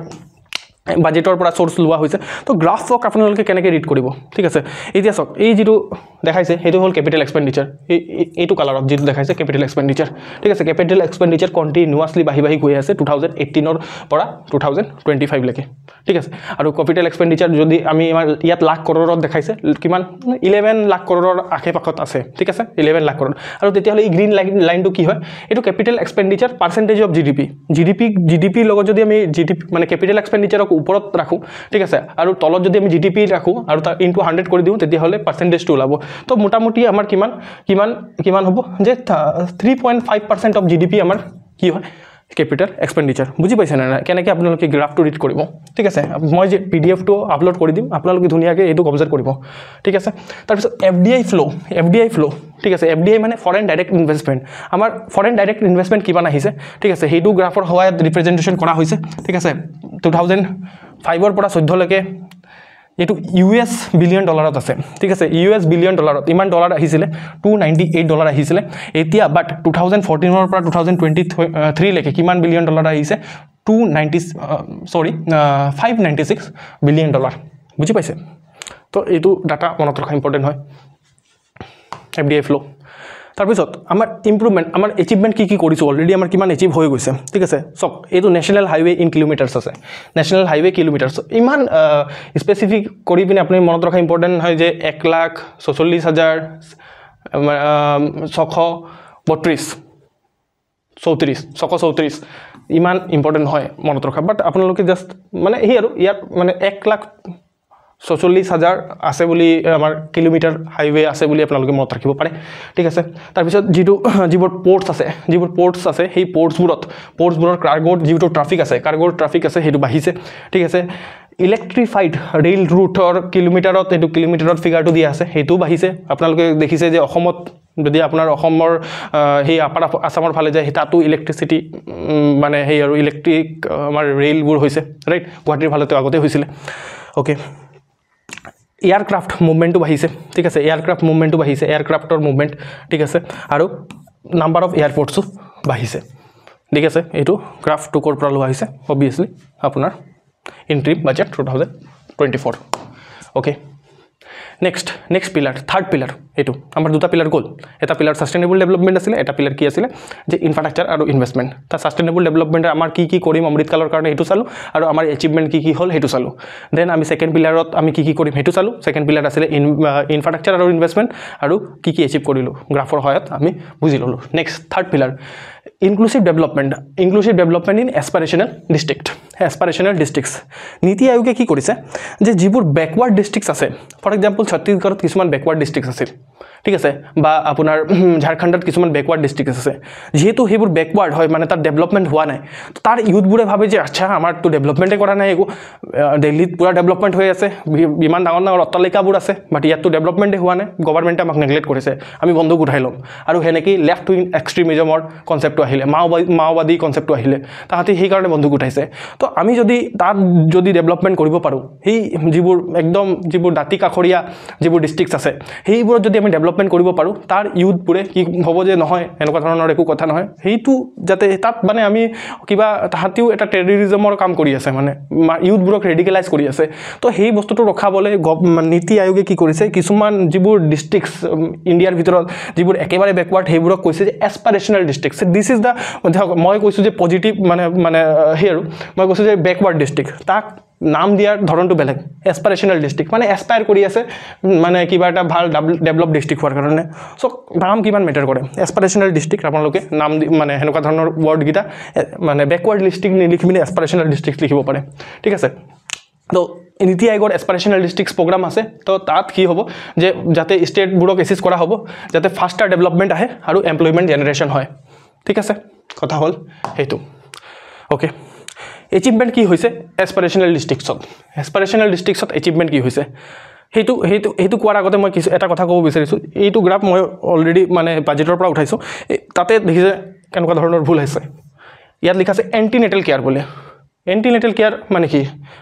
বাজেটৰ পৰা সোৰ্স লোৱা হৈছে তো গ্ৰাফক আপোনালোকে কেনেকৈ ৰিড কৰিব ঠিক আছে এতিয়া চাওক এই যেটো দেখাইছে হেতু হল ক্যাপিটাল এক্সপেন্ডিচাৰ এইটো কালাৰত যেটো দেখাইছে ক্যাপিটাল এক্সপেন্ডিচাৰ ঠিক আছে ক্যাপিটাল এক্সপেন্ডিচাৰ কন্টিনিউয়াসলি বাহি গৈ আছে 2018 ৰ পৰা 2025 লৈকে ঠিক আছে আৰু ক্যাপিটাল এক্সপেন্ডিচাৰ যদি আমি আমাৰ ইয়াত লাখ কৰৰত দেখাইছে কিমান 11 লাখ কৰৰৰ আশে-পাশত আছে ঠিক আছে 11 লাখ কৰৰৰ আৰু তেতিয়া হলে এই গ্ৰীন লাইনটো কি হয় এটো ক্যাপিটাল এক্সপেন্ডিচাৰ পাৰ্সেন্টেজ অফ জিডিপি লগত যদি আমি জিডিপি মানে ক্যাপিটাল এক্সপেন্ডিচাৰক ওপৰত ৰাখো ঠিক আছে আৰু তলত যদি আমি জিডিপি ৰাখো আৰু তাৰ ইনটু 100 কৰি দিও তেতিয়া হলে পাৰ্সেন্টেজটো ওলাব তো মোটামুটি আমাৰ কিমান হ'ব যে 3.5% অফ জিডিপি আমাৰ কি হয় ক্যাপিটাল এক্সপেন্ডিচাৰ বুজি পাইছে না কেনেকৈ আপোনালোকে গ্ৰাফটো ৰিড কৰিব ঠিক আছে মই যে পিডিএফ টো আপলোড কৰি দিম আপোনালোকে ধুনিয়াকৈ এটো অবজাৰ্ভ কৰিব ঠিক আছে তাৰ পিছত এফডিআই ফ্লো ঠিক আছে এফডিআই মানে ফৰেন ডাইৰেক্ট ইনভেষ্টমেন্ট আমাৰ ফৰেন ডাইৰেক্ট ইনভেষ্টমেন্ট কিমান আহিছে ঠিক আছে হেতু গ্ৰাফৰ সহায়ত ৰিপ্ৰেজেন্টেশন কৰা হৈছে ঠিক আছে 2005 ৰ পৰা 14 লৈকে এটো ইউএস বিলিয়ন ডলাৰত আছে ঠিক আছে ইউএস বিলিয়ন ডলাৰত ইমান ডলাৰ আহিছিলে $298 আহিছিলে এতিয়া বাট 2014 ৰ পৰা 2023 লৈকে কিমান বিলিয়ন ডলাৰ আহিছে 596 বিলিয়ন ডলাৰ বুজি পাইছে তো এটো ডাটা মনত ৰখা ইম্পৰ্টেন্ট হয় এফডিআই ফ্লো তাৰ পিছত আমাৰ ইমপ্ৰুভমেন্ট আমাৰ এচিভমেন্ট কি কৰিছো অলৰেডি আমাৰ কিমান এচিভ হৈ গৈছে ঠিক আছে সক এটো ন্যাশনাল হাইৱে ইন কিলোমিটাৰছ আছে ন্যাশনাল হাইৱে কিলোমিটাৰছ ইমান স্পেসিফিক কৰি পিনে আপুনি মনত ৰখা ইম্পৰ্টেন্ট হয় যে 1,46,634 ইমান ইম্পৰ্টেন্ট হয় মনত ৰখা বাট আপোনালোকে জাস্ট মানে এই আৰু ইয়াৰ মানে 1,46,000 আছে বুলি আমাৰ কিলোমিটাৰ হাইৱে আছে বুলি আপোনালোকে মনত ৰাখিব পাৰে ঠিক আছে তাৰ পিছত যিবোৰ পোৰ্টছ আছে সেই পোৰ্টছবোৰৰ কাৰ্গোৰ যিটো ট্ৰাফিক আছে হেতু বাঢ়িছে ঠিক আছে ইলেক্ট্ৰিফাইড ৰেল ৰুটৰ কিলোমিটাৰত এটো কিলোমিটাৰত ফিগাৰটো দিয়া আছে হেতু বাঢ়িছে আপোনালোকে দেখিছে যে অসমত যদি আপোনাৰ অসমৰ সেই আপাৰ আসামৰ ফালে যায় তাতো ইলেক্ট্ৰিসিটি মানে সেই আৰু ইলেক্ট্ৰিক আমাৰ ৰেলবোৰ হৈছে ৰাইট গুৱাহাটীৰ ফালেতো আগতে হৈছিল ওকে এয়াৰক্ৰাফ্ট মুভমেন্টটো বাঢ়িছে ঠিক আছে এয়াৰক্ৰাফ্টৰ মুভমেন্ট ঠিক আছে আৰু নাম্বাৰ অফ এয়াৰপোৰ্টসো বাঢ়িছে ঠিক আছে এটো গ্ৰাফ টু কৰ পৰা লোৱা হৈছে obviously আপোনাৰ interim budget 2024 okay next pillar third pillar এটো আমাৰ দুটা পিলাৰ গল এটা পিলাৰ সাস্টেইনেবল ডেভেলপমেন্ট আছিল এটা পিলাৰ কি আছিল যে ইনফ্ৰাষ্ট্ৰাকচাৰ আৰু ইনভেষ্টমেন্ট তা সাস্টেইনেবল ডেভেলপমেন্ট আমাৰ কি কৰিম অমৃতকালৰ কাৰণে হেতু চালো আৰু আমাৰ এচিভমেন্ট কি হল হেতু চালো দেন আমি সেকেন্ড পিলাৰত আমি কি কৰিম হেতু চালো সেকেন্ড পিলাৰ আছিল ইনফ্ৰাষ্ট্ৰাকচাৰ আৰু ইনভেষ্টমেন্ট আৰু কি এচিভ কৰিলো গ্ৰাফৰ সহায়ত আমি বুজি ললো next third pillar inclusive development in aspirational districts নীতি আয়োগে কি কৰিছে যে যিবোৰ ব্যাকওয়াৰ্ড ডিস্ট্ৰিক্টস আছে ফৰ এক্সাম্পল ছত্তীশগড়ত কিছুমান ব্যাকওয়াৰ্ড ডিস্ট্ৰিক্টস আছে ঠিক আছে বা আপোনাৰ ঝাৰখণ্ডত কিছুমান ব্যাকওয়াৰ্ড ডিস্ট্ৰিক্টস আছে যেহেতু হেবোৰ ব্যাকওয়াৰ্ড হয় মানে তাৰ ডেভেলপমেন্ট হোৱা নাই তাৰ ইউথবোৰে ভাবে যে আচ্ছা আমাৰ তো ডেভেলপমেন্টে কৰা নাই একো দিল্লীত পুৰা ডেভেলপমেন্ট হৈ আছে বিমান ডাঙৰ অট্টালিকাবোৰ আছে বাট ইয়াত তো ডেভেলপমেন্টে হোৱা নাই গভৰ্ণমেণ্টে আমাক নেগলেক্ট কৰিছে আমি বন্ধ উঠাই লম আৰু হেনেকি লেফট উইং এক্সট্ৰিমিজমৰ কনসেপ্টটো আহিলে মাওবাদী কনসেপ্টটো আহিলে তাহাঁতি সেই কাৰণে বন্ধ উঠাইছে তো আমি যদি ডেভেলপমেন্ট কৰিব পাৰো সেই যিবোৰ দাঁতি কাখৰীয়া যিবোৰ ডিস্ট্ৰিক্টস আছে সেইবোৰত যদি আমি ডেভেলপমেন্ট কৰিব পাৰো তাৰ ইউথবোৰে কি হ'ব যে নহয় এনেকুৱা ধৰণৰ একো কথা নহয় হেইটো যাতে তাত মানে আমি কিবা তাহাঁতিও এটা টেৰৰিজমৰ কাম কৰি আছে মানে ইউথবোৰক ৰেডিকেলাইজ কৰি আছে তো সেই বস্তুটো ৰখাবলৈ নীতি আয়োগে কি কৰিছে কিছুমান যিবোৰ ডিস্ট্ৰিক্টস ইণ্ডিয়াৰ ভিতৰত যিবোৰ একেবাৰে ব্যাকওয়াৰ্ড সেইবোৰক কৈছে যে এসপিৰেশনাল ডিস্ট্ৰিক্টস দিস ইজ দা মই কৈছো যে পজিটিভ মানে হে আৰু মই কৈছো যে ব্যাকওয়াৰ্ড ডিস্ট্ৰিক্ট তাক নাম দিয়াৰ ধৰণটো বেলেগ এসপিৰেশনাল ডিস্ট্ৰিক্ট মানে এসপায়াৰ কৰি আছে মানে কিবা এটা ভাল ডেভেলপ ডিস্ট্ৰিক্ট হোৱাৰ কাৰণে সো নাম কিমান মেটাৰ কৰে এসপিৰেশনাল ডিস্ট্ৰিক্ট আপোনালোকে নাম মানে হেনেকুৱা ধৰণৰ ওয়াৰ্ড গিটা মানে ব্যাকওয়াৰ্ড ডিস্ট্ৰিক্ট নিলিখি মিনি এসপিৰেশনাল ডিস্ট্ৰিক্ট লিখিব পাৰে ঠিক আছে তো নীতি আয়োগৰ এসপিৰেশনাল ডিস্ট্ৰিক্টস প্ৰগ্ৰাম আছে তো তাত কি হ'ব যে যাতে ষ্টেটবোৰক এসিস কৰা হ'ব যাতে ফাস্টাৰ ডেভেলপমেন্ট আহে আৰু এমপ্লয়মেন্ট জেনাৰেশন হয় ঠিক আছে কথা হল হেতু ওকে এচিভমেন্ট কি হৈছে এসপিৰেশনাল ডিস্ট্ৰিক্টছত এচিভমেন্ট কি হৈছে হেতু কোৱাৰ আগতে মই কিছু এটা কথা ক'ব বিচাৰিছো এইটো গ্ৰাফ মই অলৰেডি মানে বাজেটৰ পৰা উঠাইছো তাতে দেখিছে কেনেকুৱা ধৰণৰ ভুল আছে ইয়াত লিখা আছে এন্টিনেটাল কেয়াৰ বুলি এণ্টিনেটেল কেয়াৰ মানে কি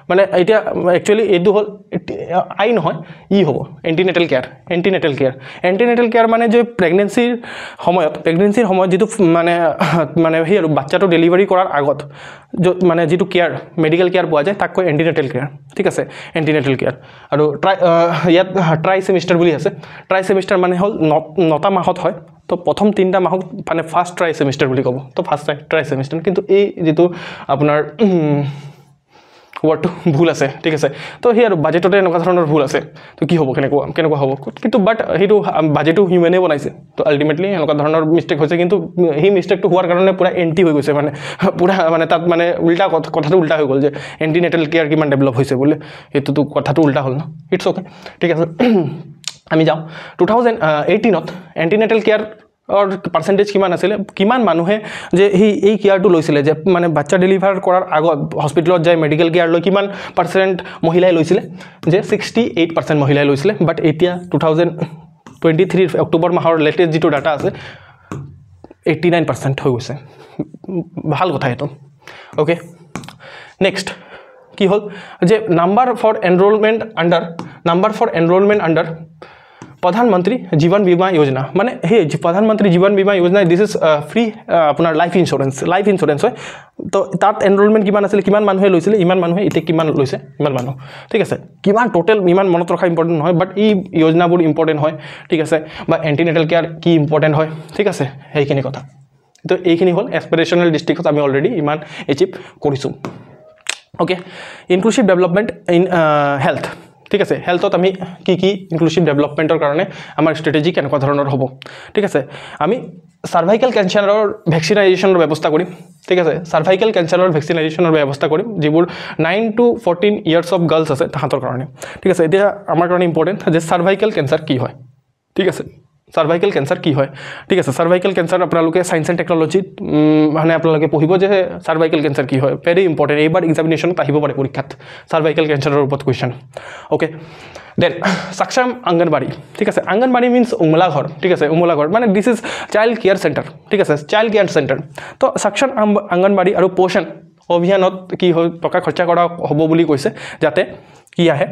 মানে এতিয়া একচুৱেলি এইটো হ'ল আই নহয় ই হ'ব এণ্টিনেটেল কেয়াৰ মানে যে প্ৰেগনেঞ্চিৰ সময়ত যিটো মানে সেই আৰু বাচ্চাটো ডেলিভাৰী কৰাৰ আগত মানে যিটো কেয়াৰ মেডিকেল কেয়াৰ পোৱা যায় তাক কয় এণ্টিনেটেল কেয়াৰ ঠিক আছে এণ্টিনেটেল কেয়াৰ আৰু ইয়াত ট্ৰাই ছেমিষ্টাৰ বুলি আছে ট্ৰাই ছেমিষ্টাৰ মানে হ'ল 9টা মাহত হয় তো প্ৰথম 3টা মাহক মানে ফাৰ্ষ্ট ট্ৰাই ছেমিষ্টাৰ বুলি ক'ব তো ফাৰ্ষ্ট ট্ৰাই ছেমিষ্টাৰ কিন্তু এই যেটো আপোনাৰ ওয়াৰ্ডটো ভুল আছে ঠিক আছে তো সেই আৰু বাজেটতে এনেকুৱা ধৰণৰ ভুল আছে তো কি হ'ব কেনেকুৱা হ'ব কিন্তু বাট সেইটো বাজেটটো হিউমেনে বনাইছে তো আলটিমেটলি এনেকুৱা ধৰণৰ মিষ্টেক হৈছে কিন্তু সেই মিষ্টেকটো হোৱাৰ কাৰণে পুৰা এণ্টি হৈ গৈছে মানে পুৰা মানে তাত মানে উল্টা কথাটো উল্টা হৈ গ'ল যে এণ্টিনেটেল কেয়াৰ কিমান ডেভেলপ হৈছে বোলে এইটোতো কথাটো উল্টা হ'ল ন ইটছ অ'কে ঠিক আছে আমি যাওঁ 2018ত এণ্টিনেটেল কেয়াৰ পাৰ্চেণ্টেজ কিমান আছিলে কিমান মানুহে যে এই কেয়াৰটো লৈছিলে যে মানে বাচ্চা ডেলিভাৰ কৰাৰ আগত হস্পিটেলত যায় মেডিকেল কেয়াৰ লৈ কিমান পাৰ্চেণ্ট মহিলাই লৈছিলে যে 68% মহিলাই লৈছিলে বাট এতিয়া 2023 অক্টোবৰ মাহৰ লেটেষ্ট যিটো ডাটা আছে 89% হৈ গৈছে ভাল কথা এইটো ওকে নেক্সট কি হ'ল যে নাম্বাৰ ফৰ এনৰোলমেণ্ট আণ্ডাৰ प्रधानमंत्री जीवन बीमा योजना माने हे प्रधानमंत्री जीवन बीमा योजना दिस इज फ्री अपना लाइफ इन्शुरेंस হয় তো তাত এনৰোলমেণ্ট কিমান আছিল কিমান মানুহে লৈছিলে ইমান মানুহে ইতে কিমান লৈছে ইমান মানুহ ঠিক আছে কিমান টোটাল ইমান মনত ৰখা ইম্পৰ্টেণ্ট নহয় বাট এই যোজনাবোৰ ইম্পৰ্টেণ্ট হয় ঠিক আছে বা এণ্টিনেটেল কেয়াৰ কি ইম্পৰ্টেণ্ট হয় ঠিক আছে সেইখিনি কথা তো এইখিনি হ'ল এছপিৰেশ্যনেল ডিষ্ট্ৰিক্টত আমি অলৰেডি ইমান এচিভ কৰিছোঁ okay inclusive development in health ঠিক আছে হেল্থত আমি কি ইনক্লুসিভ ডেভেলপমেণ্টৰ কাৰণে আমাৰ ষ্ট্ৰেটেজি কেনেকুৱা ধৰণৰ হ'ব ঠিক আছে আমি সাৰ্ভাইকেল কেঞ্চাৰৰ ভেকচিনাইজেশ্যনৰ ব্যৱস্থা কৰিম ঠিক আছে সাৰ্ভাইকেল কেঞ্চাৰৰ ভেকচিনাইজেশ্যনৰ ব্যৱস্থা কৰিম যিবোৰ 9 to 14 ইয়াৰ্ছ অফ গাৰ্লছ আছে তাহাঁতৰ কাৰণে ঠিক আছে এতিয়া আমাৰ কাৰণে ইম্পৰ্টেণ্ট যে সাৰ্ভাইকেল কেঞ্চাৰ কি হয় ঠিক আছে সাৰ্ভাইকেল কেঞ্চাৰ কি হয় ঠিক আছে সাৰ্ভাইকেল কেঞ্চাৰ আপোনালোকে সায়েন্স এণ্ড টেকনলজিত মানে আপোনালোকে পঢ়িব যে সাৰ্ভাইকেল কেঞ্চাৰ কি হয় ভেৰি ইম্পৰ্টেণ্ট এইবাৰ এক্সামিনেশ্যনত আহিব পাৰে পৰীক্ষাত সাৰ্ভাইকেল কেঞ্চাৰৰ ওপৰত কুৱেশ্যন ওকে দেন সাক্ষম অংগনবাড়ী ঠিক আছে অংগনবাড়ী মিন্স উমলাঘৰ ঠিক আছে উমলাঘৰ মানে this is child care centre ঠিক আছে চাইল্ড কেয়াৰ চেণ্টাৰ তো সাক্ষম অংগনবাড়ী আৰু পোষণ অভিযানত কি হয় টকা খৰচা কৰা হ'ব বুলি কৈছে যাতে কি আহে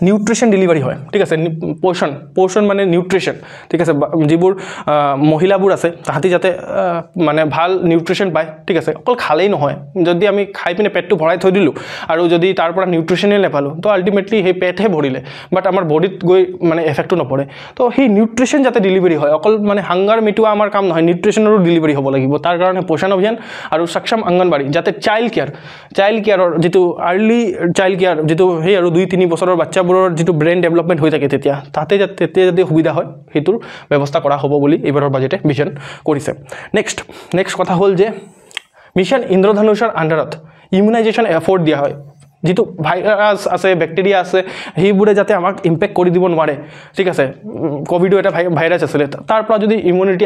নিউট্ৰিশন ডেলিভাৰী হয় ঠিক আছে পোষণ মানে নিউট্ৰিশন ঠিক আছে যিবোৰ মহিলাবোৰ আছে তাহাঁতি যাতে মানে ভাল নিউট্ৰিশন পায় ঠিক আছে অকল খালেই নহয় যদি আমি খাই পিনে পেটটো ভৰাই থৈ দিলোঁ আৰু যদি তাৰ পৰা নিউট্ৰিশনেই নাপালোঁ তো আল্টিমেটলি সেই পেটহে ভৰিলে বাট আমাৰ বডিত গৈ মানে এফেক্টটো নপৰে তো সেই নিউট্ৰিশন যাতে ডেলিভাৰী হয় অকল মানে হাংগাৰ মিটোৱা আমাৰ কাম নহয় নিউট্ৰিশনৰো ডেলিভাৰী হ'ব লাগিব তাৰ কাৰণে পোষণ অভিযান আৰু সক্ষম অংগনবাড়ী যাতে চাইল্ড কেয়াৰৰ যিটো আৰ্লি চাইল্ড কেয়াৰ যিটো সেই আৰু 2-3 বছৰৰ বাচ্চা যেটো ব্ৰেইন ডেভেলপমেন্ট হৈ থাকে তেতিয়া তাতে যদি সুবিধা হয় হেতুৰ ব্যৱস্থা কৰা হ'ব বুলি এবাৰৰ বাজেটে ভিজন কৰিছে নেক্সট কথা হ'ল যে মিশন ইন্দ্ৰধনুষৰ আন্ডাৰত ইমিউনাইজেশ্যন এফৰ্ট দিয়া হয় যেটো ভাইৰাছ আছে ব্যাকটেৰিয়া আছে সেইবোৰে যাতে আমাক ইম্পেক্ট কৰি দিব নোৱাৰে ঠিক আছে কোভিডো এটা ভাইৰাছ আছিল তাৰ পৰা যদি ইমিউনিটি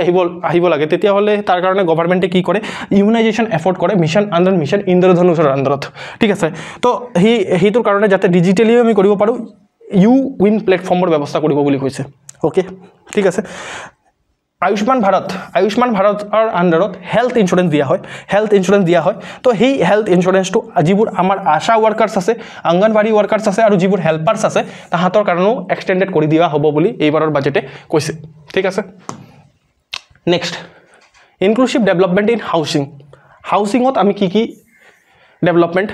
আহিব লাগে তেতিয়া হলে তাৰ কাৰণে গভৰ্ণমেণ্টে কি কৰে ইমিউনাইজেশ্যন এফৰ্ট কৰে মিশন ইন্দ্ৰধনুষৰ আন্ডাৰত ঠিক আছে তো হেতুৰ কাৰণে যাতে ডিজিটেলি আমি কৰিব পাৰো ইউ উইন প্লেটফৰ্মৰ ব্যৱস্থা কৰিব বুলি কৈছে ওকে ঠিক আছে আয়ুষ্মান ভাৰতৰ আন্ডাৰত হেল্থ ইন্সুৰেন্স দিয়া হয় তো সেই হেল্থ ইন্সুৰেন্সটো যিবোৰ আমাৰ আশা ওয়াৰ্কাৰ্ছ আছে অংগনবাড়ী ওয়াৰ্কাৰ্ছ আছে আৰু যিবোৰ হেল্পাৰ্ছ আছে তাহাঁতৰ কাৰণেও এক্সটেণ্ডেড কৰি দিয়া হ'ব বুলি এইবাৰৰ বাজেটে কৈছে ঠিক আছে নেক্সট ইনক্লুসিভ ডেভেলপমেন্ট ইন হাউচিঙত আমি কি ডেভেলপমেন্ট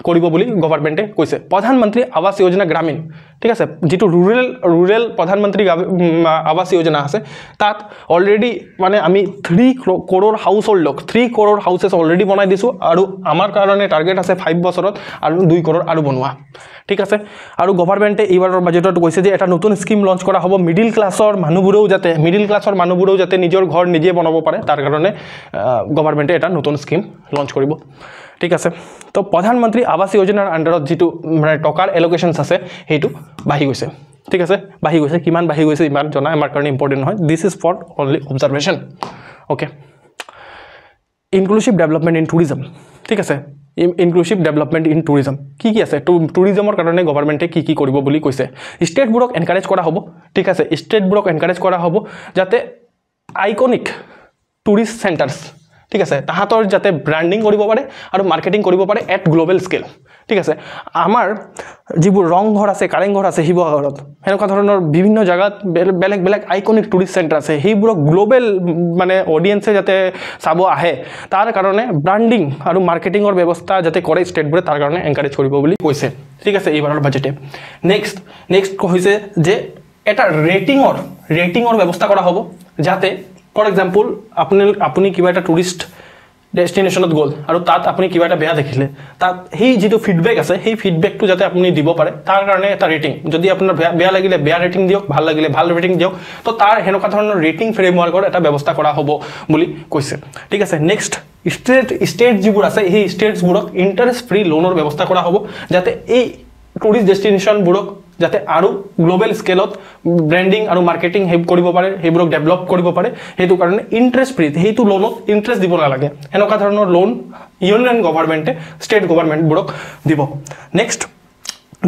কৰিব বুলি গভৰ্ণমেণ্টে কৈছে প্ৰধানমন্ত্ৰী আৱাস যোজনা গ্ৰামীণ ঠিক আছে যেটো ৰুৰেল প্ৰধানমন্ত্ৰী আৱাস যোজনা আছে তাত অলৰেডি মানে আমি 3 crore হাউসেছ অলৰেডি বনাই দিছো আৰু আমাৰ কাৰণে টাৰ্গেট আছে 5 বছৰত আৰু 2 crore আৰু বনোৱা ঠিক আছে আৰু গভৰ্ণমেণ্টে এইবাৰৰ বাজেটত কৈছে যে এটা নতুন স্কিম লঞ্চ কৰা হ'ব মিডল ক্লাছৰ মানুহবোৰেও যাতে নিজৰ ঘৰ নিজে বনাব পাৰে তাৰ কাৰণে গভৰ্ণমেণ্টে এটা নতুন স্কিম লঞ্চ কৰিব ঠিক আছে তো প্ৰধানমন্ত্ৰী আৱাস যোজনাৰ আন্ডাৰত যেটো মানে টকাৰ এলোকেশনছ আছে হেতু বাঢ়ি গৈছে ঠিক আছে কিমান বাঢ়ি গৈছে ইমান জনা আমাৰ কাৰণে ইম্পৰ্টেণ্ট নহয় this is for only observation okay inclusive development in tourism ঠিক আছে ইনক্লুসিভ ডেভেলপমেন্ট ইন টুৰিজম কি আছে টুৰিজমৰ কাৰণে গভৰ্ণমেণ্টে কি কৰিব বুলি কৈছে ষ্টেটবোৰক এনকাৰেজ কৰা হ'ব ঠিক আছে ষ্টেটবোৰক এনকাৰেজ কৰা হ'ব যাতে আইকনিক টুৰিষ্ট চেণ্টাৰ্ছ ঠিক আছে তাহাঁতৰ যাতে ব্ৰাণ্ডিং কৰিব পাৰে আৰু মাৰ্কেটিং কৰিব পাৰে এট গ্লোবেল স্কেল ঠিক আছে আমাৰ যিবোৰ ৰংঘৰ আছে কাৰেংঘৰ আছে শিৱসাগৰত এনেকুৱা ধৰণৰ বিভিন্ন জায়গাত বেলেগ বেলেগ আইকনিক টুৰিষ্ট চেণ্টাৰ আছে সেইবোৰক গ্লোবেল মানে অডিয়েন্সে যাতে চাব আহে তাৰ কাৰণে ব্ৰাণ্ডিং আৰু মাৰ্কেটিঙৰ ব্যৱস্থা যাতে কৰে ষ্টেটবোৰে তাৰ কাৰণে এনকাৰেজ কৰিব বুলি কৈছে ঠিক আছে এইবাৰৰ বাজেটে নেক্সট হৈছে যে এটা ৰেটিঙৰ ব্যৱস্থা কৰা হ'ব যাতে ফৰ এক্সাম্পল আপুনি কিবা এটা টুৰিষ্ট ডেষ্টিনেশ্যনত গ'ল আৰু তাত আপুনি কিবা এটা বেয়া দেখিলে তাত সেই যিটো ফিডবেক আছে সেই ফিডবেকটো যাতে আপুনি দিব পাৰে তাৰ কাৰণে এটা ৰেটিং যদি আপোনাৰ বেয়া লাগিলে বেয়া ৰেটিং দিয়ক ভাল লাগিলে ভাল ৰেটিং দিয়ক তো তাৰ সেনেকুৱা ধৰণৰ ৰেটিং ফ্ৰেমৱৰ্কৰ এটা ব্যৱস্থা কৰা হ'ব বুলি কৈছে ঠিক আছে নেক্সট ষ্টেট যিবোৰ আছে সেই ষ্টেটছবোৰক ইণ্টাৰেষ্ট ফ্ৰী লোনৰ ব্যৱস্থা কৰা হ'ব যাতে এই টুৰিষ্ট ডেষ্টিনেশ্যনবোৰক যাতে আৰু গ্লোবেল স্কেলত ব্ৰেণ্ডিং আৰু মাৰ্কেটিং কৰিব পাৰে সেইবোৰক ডেভেলপ কৰিব পাৰে সেইটো কাৰণে ইণ্টাৰেষ্ট ফ্ৰী সেইটো লোনত ইণ্টাৰেষ্ট দিব নালাগে এনেকুৱা ধৰণৰ লোন ইউনিয়ন গভৰ্ণমেণ্টে ষ্টেট গভৰ্ণমেণ্টবোৰক দিব নেক্সট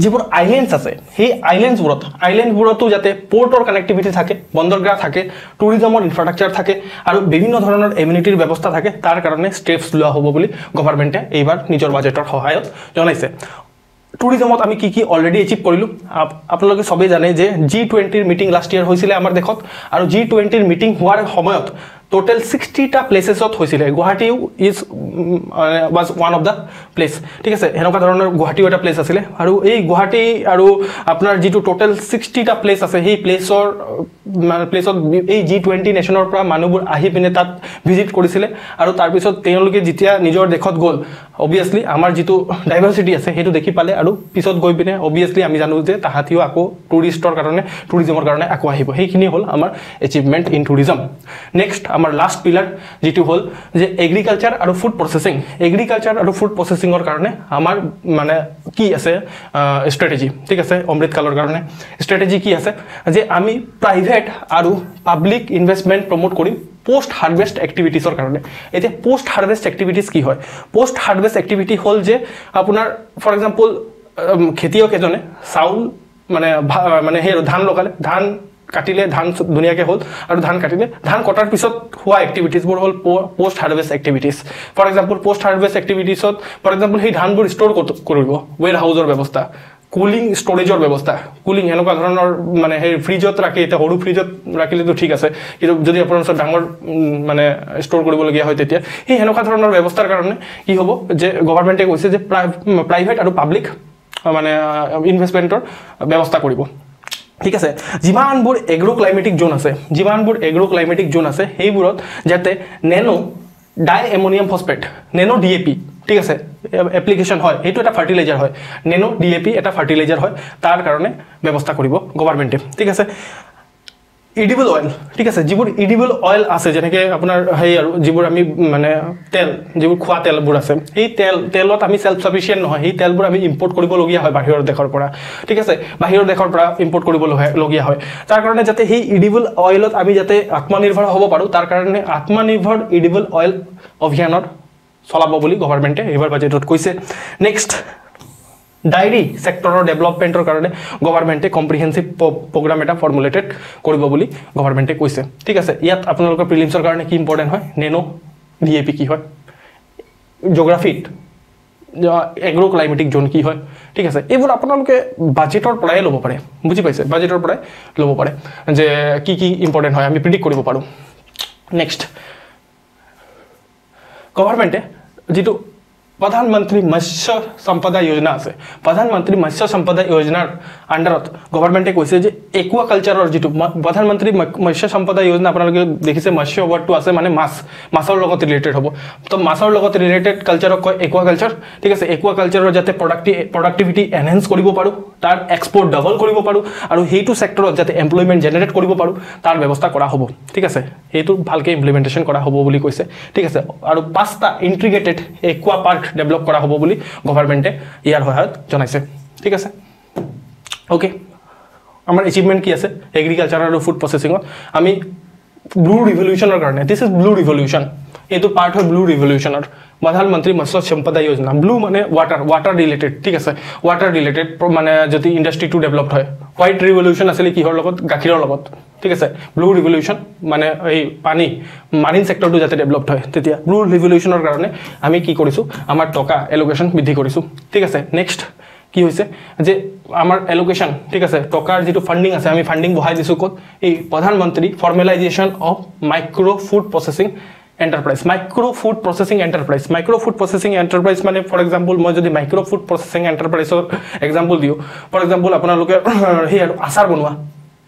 যিবোৰ আইলেণ্ডছ আছে সেই আইলেণ্ডবোৰতো যাতে পৰ্টৰ কানেক্টিভিটি থাকে বন্দৰগাহ থাকে টুৰিজমৰ ইনফ্ৰাষ্ট্ৰাকচাৰ থাকে আৰু বিভিন্ন ধৰণৰ এমিউনিটিৰ ব্যৱস্থা থাকে তাৰ কাৰণে ষ্টেপছ লোৱা হ'ব বুলি গভৰ্ণমেণ্টে এইবাৰ নিজৰ বাজেটৰ সহায়ত জনাইছে টুৰিজমত আমি কি অলৰেডি এচিভ কৰিলোঁ আপোনালোকে সবেই জানে যে G20 মিটিং লাষ্ট ইয়াৰ হৈছিলে আমাৰ দেশত আৰু G20 মিটিং হোৱাৰ সময়ত টোটেল 60টা প্লেসেছত হৈছিলে গুৱাহাটীও is was one of the place ঠিক আছে এনেকুৱা ধৰণৰ গুৱাহাটীও এটা প্লেস আছিলে আৰু এই গুৱাহাটী আৰু আপোনাৰ যিটো টোটেল 60টা প্লেস আছে সেই প্লেসত এই G20 নেশ্যনৰ পৰা মানুহবোৰ আহি পিনে তাত ভিজিট কৰিছিলে আৰু তাৰ পিছত তেওঁলোকে যেতিয়া নিজৰ দেশত গ'ল অবিয়াসলি আমাৰ যিটো ডাইভাৰ্সিটি আছে সেইটো দেখি পালে আৰু পিছত গৈ পিনে অবিয়াসলি আমি জানো যে তাহাঁতিও আকৌ টুৰিষ্টৰ কাৰণে টুৰিজমৰ কাৰণে আকৌ আহিব সেইখিনি হ'ল আমাৰ এচিভমেণ্ট ইন টুৰিজম নেক্সট আমাৰ লাষ্ট পিলাৰ যেটো হল যে এগ্ৰিকালচাৰ আৰু ফুড প্ৰসেসিং এগ্ৰিকালচাৰ আৰু ফুড প্ৰসেসিংৰ কাৰণে আমাৰ মানে কি আছে স্ট্ৰেটেজি ঠিক আছে অমৃত কালৰ কাৰণে স্ট্ৰেটেজি কি আছে যে আমি প্ৰাইভেট আৰু পাব্লিক ইনভেষ্টমেন্ট প্ৰমোট কৰিম পোষ্ট হাৰ্ভেষ্ট এক্টিভিটিছৰ কাৰণে এতে পোষ্ট হাৰ্ভেষ্ট এক্টিভিটিছ কি হয় পোষ্ট হাৰ্ভেষ্ট এক্টিভিটি হল যে আপোনাৰ ফৰ এক্সাম্পল খেতিয়ক এজনে চাউল মানে হে ধান লগালে ধান কাটিলে ধান দুনিয়াকে হল আৰু ধান কাটিলে ধান কটাৰ পিছত হোৱা এক্টিভিটিছবোৰ হল post harvest activities for example post harvest এক্টিভিটিছত ফৰ এক্সাম্পল সেই ধানবোৰ ষ্ট'ৰ কৰিব ওৱেৰ হাউচৰ ব্যৱস্থা কুলিং ষ্টৰেজৰ ব্যৱস্থা কুলিং এনেকুৱা ধৰণৰ মানে সেই ফ্ৰিজত ৰাখি এটা সৰু ফ্ৰিজত ৰাখিলেতো ঠিক আছে কিন্তু যদি আপোনাৰ ওচৰত ডাঙৰ মানে ষ্ট'ৰ কৰিবলগীয়া হয় তেতিয়া সেই এনেকুৱা ধৰণৰ ব্যৱস্থাৰ কাৰণে কি হ'ব যে গভৰ্ণমেণ্টে কৈছে যে প্ৰাইভেট আৰু পাব্লিক মানে ইনভেষ্টমেণ্টৰ ব্যৱস্থা কৰিব ঠিক আছে যিমানবোৰ এগ্ৰো ক্লাইমেটিক জোন আছে সেইবোৰত যাতে নেনো ডাই এমোনিয়াম ফসফেট নেনো ডিএপি ঠিক আছে এপ্লিকেশন হয় এইটো এটা ফাৰ্টিলাইজাৰ হয় নেনো ডিএপি এটা ফাৰ্টিলাইজাৰ হয় তাৰ কাৰণে ব্যৱস্থা কৰিব গভৰ্ণমেণ্টে ঠিক আছে ইডিবল অয়েল ঠিক আছে যিবোৰ ইডিবল অয়েল আছে যেনেকে আপোনাৰ হেই আৰু যিবোৰ আমি মানে তেল যিবোৰ খোৱা তেলবোৰ আছে এই তেলত আমি সেলফ সাফিসিয়েন্ট নহয় এই তেলবোৰ আমি ইম্পোৰ্ট কৰিবলগীয়া হয় বাহিৰৰ দেশৰ পৰা ঠিক আছে বাহিৰৰ দেশৰ পৰা ইম্পোৰ্ট কৰিবলগীয়া হয় তাৰ কাৰণে যাতে সেই ইডিবল অয়েলত আমি যাতে আত্মনিৰ্ভৰ হ'ব পাৰো তাৰ কাৰণে আত্মনিৰ্ভৰ ইডিবল অয়েল অভিযানৰ চলাব বুলি গভৰ্ণমেণ্টে এইবাৰ বাজেটত কৈছে নেক্সট ডায়েৰী সেক্টৰৰ ডেভেলপমেণ্টৰ কাৰণে গভৰ্ণমেণ্টে কম্প্ৰিহেনসিভ প্ৰগ্ৰাম এটা ফৰ্মুলেটেড কৰিব বুলি গভৰ্ণমেণ্টে কৈছে ঠিক আছে ইয়াত আপোনালোকৰ প্ৰিলিমছৰ কাৰণে কি ইম্পৰ্টেন্ট হয় নেনো ডিএপি কি হয় জিওগ্ৰাফিত এগ্ৰো ক্লাইমেটিক জোন কি হয় ঠিক আছে এইবোৰ আপোনালোকে বাজেটৰ পৰাই ল'ব পাৰে বুজি পাইছে বাজেটৰ পৰাই ল'ব পাৰে যে কি ইম্পৰ্টেন্ট হয় আমি প্ৰিডিক্ট কৰিব পাৰো নেক্সট গভৰ্ণমেণ্টে যেটো প্ৰধানমন্ত্ৰী মৎস্য সম্পদা যোজনা আছে প্ৰধানমন্ত্ৰী মৎস্য সম্পদা যোজনাৰ আন্ডাৰত গভৰ্ণমেণ্টে কৈছে যে একুৱা কালচাৰৰ যেটো প্ৰধানমন্ত্ৰী মৎস্য সম্পদা যোজনা আপোনালোকে দেখিছে মৎস্য ওয়াৰ্ডটো আছে মানে মাছৰ লগত ৰিলেটেড হ'ব তো মাছৰ লগত ৰিলেটেড কালচাৰক কয় একুৱা কালচাৰ ঠিক আছে একুৱা কালচাৰৰ যাতে প্ৰডাক্টিভিটি এনহেন্স কৰিব পাৰো তাৰ এক্সপোৰ্ট ডাবল কৰিব পাৰো আৰু হেইটো সেক্টৰত যাতে এমপ্লয়মেন্ট জেনাৰেট কৰিব পাৰো তাৰ ব্যৱস্থা কৰা হ'ব ঠিক আছে হেইটো ভালকে ইমপ্লিমেন্টেশন কৰা হ'ব বুলি কৈছে ঠিক আছে আৰু 5টা ইন্টিগ্ৰেটেড একুৱা পাৰ্ক ডেভেলপ কৰা হ'ব বুলি গভৰ্ণমেণ্টে ইয়াৰ সহায়ত জনাইছে ঠিক আছে ওকে আমাৰ এচিভমেন্ট কি আছে এগ্ৰিকালচাৰ আৰু ফুড প্ৰসেসিংত আমি ব্লু ৰিভলিউচনৰ কাৰণে দিস ইজ ব্লু ৰিভলিউচন এটো পাৰ্ট হয় ব্লু ৰিভলিউচনৰ প্ৰধানমন্ত্ৰী মৎস্য সম্পদা যোজনা ব্লু মানে ওয়াটাৰ ৰিলেটেড ঠিক আছে ওয়াটাৰ ৰিলেটেড মানে যদি ইন্ডাষ্ট্ৰি টু ডেভেলপড হয় হোৱাইট ৰিভলিউশ্যন আছিলে কিহৰ লগত গাখীৰৰ লগত ঠিক আছে ব্লু ৰিভলিউশ্যন মানে এই পানী মাৰিন সেক্টৰটো যাতে ডেভেলপড হয় তেতিয়া ব্লু ৰিভলিউশ্যনৰ কাৰণে আমি কি কৰিছোঁ আমাৰ টকা এলোকেশ্যন বৃদ্ধি কৰিছোঁ ঠিক আছে নেক্সট কি হৈছে যে আমাৰ এলোকেশ্যন ঠিক আছে টকাৰ যেটো ফান্ডিং আছে আমি ফান্ডিং বহাই দিছোঁ ক'ত এই প্ৰধানমন্ত্ৰী formalisation of micro food processing enterprise micro food processing enterprise মানে ফৰ এক্সাম্পল মই যদি মাইক্ৰো ফুড প্ৰসেসিং এন্টাৰপ্ৰাইজৰ এক্সাম্পল দিও ফৰ এক্সাম্পল আপোনালোকে হে আচাৰ বনোৱা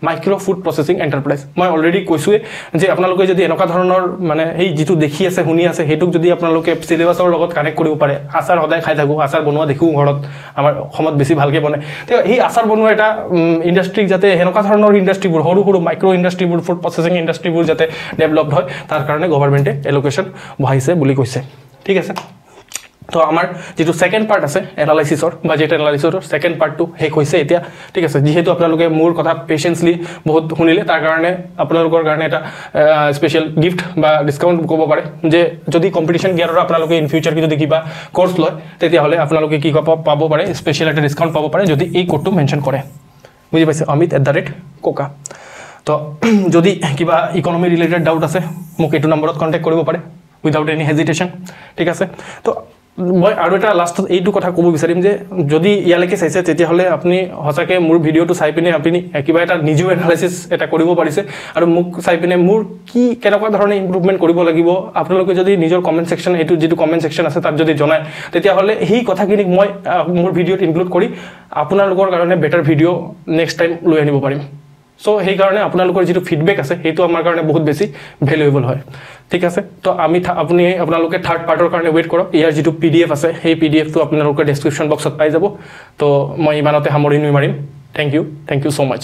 মাইক্ৰো ফুড প্ৰসেসিং এন্টাৰপ্ৰাইজ মই অলৰেডি কৈছোৱে যে আপোনালোকে যদি এনেকা ধৰণৰ মানে এই যেটো দেখি আছে শুনি আছে হেতুক যদি আপোনালোকে সিলেবাসৰ লগত কানেক্ট কৰিব পাৰে আচাৰ হদাই খাই থাকো আচাৰ বনোৱা দেখো ঘৰত আমাৰ অসমত বেছি ভালকে বনে তে এই আচাৰ বনোৱা এটা ইন্ডাষ্ট্ৰি যাতে এনেকা ধৰণৰ ইন্ডাষ্ট্ৰিবোৰ সৰু সৰু মাইক্ৰো ইন্ডাষ্ট্ৰিবোৰ ফুড প্ৰসেসিং ইন্ডাষ্ট্ৰিবোৰ যাতে ডেভেলপড হয় তাৰ কাৰণে গভৰ্ণমেণ্টে এলোকেশ্যন বহাইছে বুলি কৈছে ঠিক আছে তো আমাৰ যেটো সেকেন্ড পাৰ্ট আছে এনালাইসিসৰ বাজেট এনালাইসিসৰ সেকেন্ড পাৰ্টটো শেষ হৈছে এতিয়া ঠিক আছে যেহেতু আপোনালোকে মোৰ কথা পেশেন্সলি বহুত শুনিলে তাৰ কাৰণে আপোনালোকৰ কাৰণে এটা স্পেশাল গিফট বা ডিসকাউন্ট ক'ব পাৰে যে যদি কম্পিটিশন গিয়াৰৰ আপোনালোকে ইন ফিউচাৰ যদি কিবা কোৰ্স লয় তেতিয়া হলে আপোনালোকে কি পাব পাৰে স্পেশাল এটা ডিসকাউন্ট পাব পাৰে যদি এই কোডটো মেনশন কৰে বুজি পাইছে amit@koka তো যদি কিবা ইকোনমি ৰিলেটেড ডাউট আছে মোক এইটো নম্বৰত কন্টাক্ট কৰিব পাৰে উইদাউট এনি হেজিটেশন ঠিক আছে তো মই আৰু এটা লাষ্টত এইটো কথা ক'ব বিচাৰিম যে যদি ইয়ালৈকে চাইছে তেতিয়া হলে আপুনি হসাকে মোৰ ভিডিওটো চাই পিনে আপুনি কিবা এটা নিজে এনালাইসিস এটা কৰিব পাৰিছে আৰু মোক চাই পিনে মোৰ কি কেনেকুৱা ধৰণে ইমপ্ৰুভমেন্ট কৰিব লাগিব আপোনালোকে যদি নিজৰ কমেন্ট সেকশন এটো যেটো কমেন্ট সেকশন আছে তাত যদি জনায় তেতিয়া হলে এই কথাখিনি মই মোৰ ভিডিওত ইনক্লুড কৰি আপোনালোকৰ কাৰণে বেটাৰ ভিডিও নেক্সট টাইম লৈ আনিব পাৰিম সো সেই কাৰণে আপোনালোকৰ যেটো ফিডব্যাক আছে হেতু আমাৰ কাৰণে বহুত বেছি ভ্যালুয়েবল হয় ঠিক আছে তো আমি আপোনালোকে থাৰ্ড পাৰ্টৰ কাৰণে ওয়েট কৰক ইয়াৰ যেটো পিডিএফ আছে সেই পিডিএফ টো আপোনালোকৰ ডেসক্ৰিপচন বক্সত পাই যাব তো মই ইমানতে সামৰণি মাৰিম থ্যাংক ইউ সো মাচ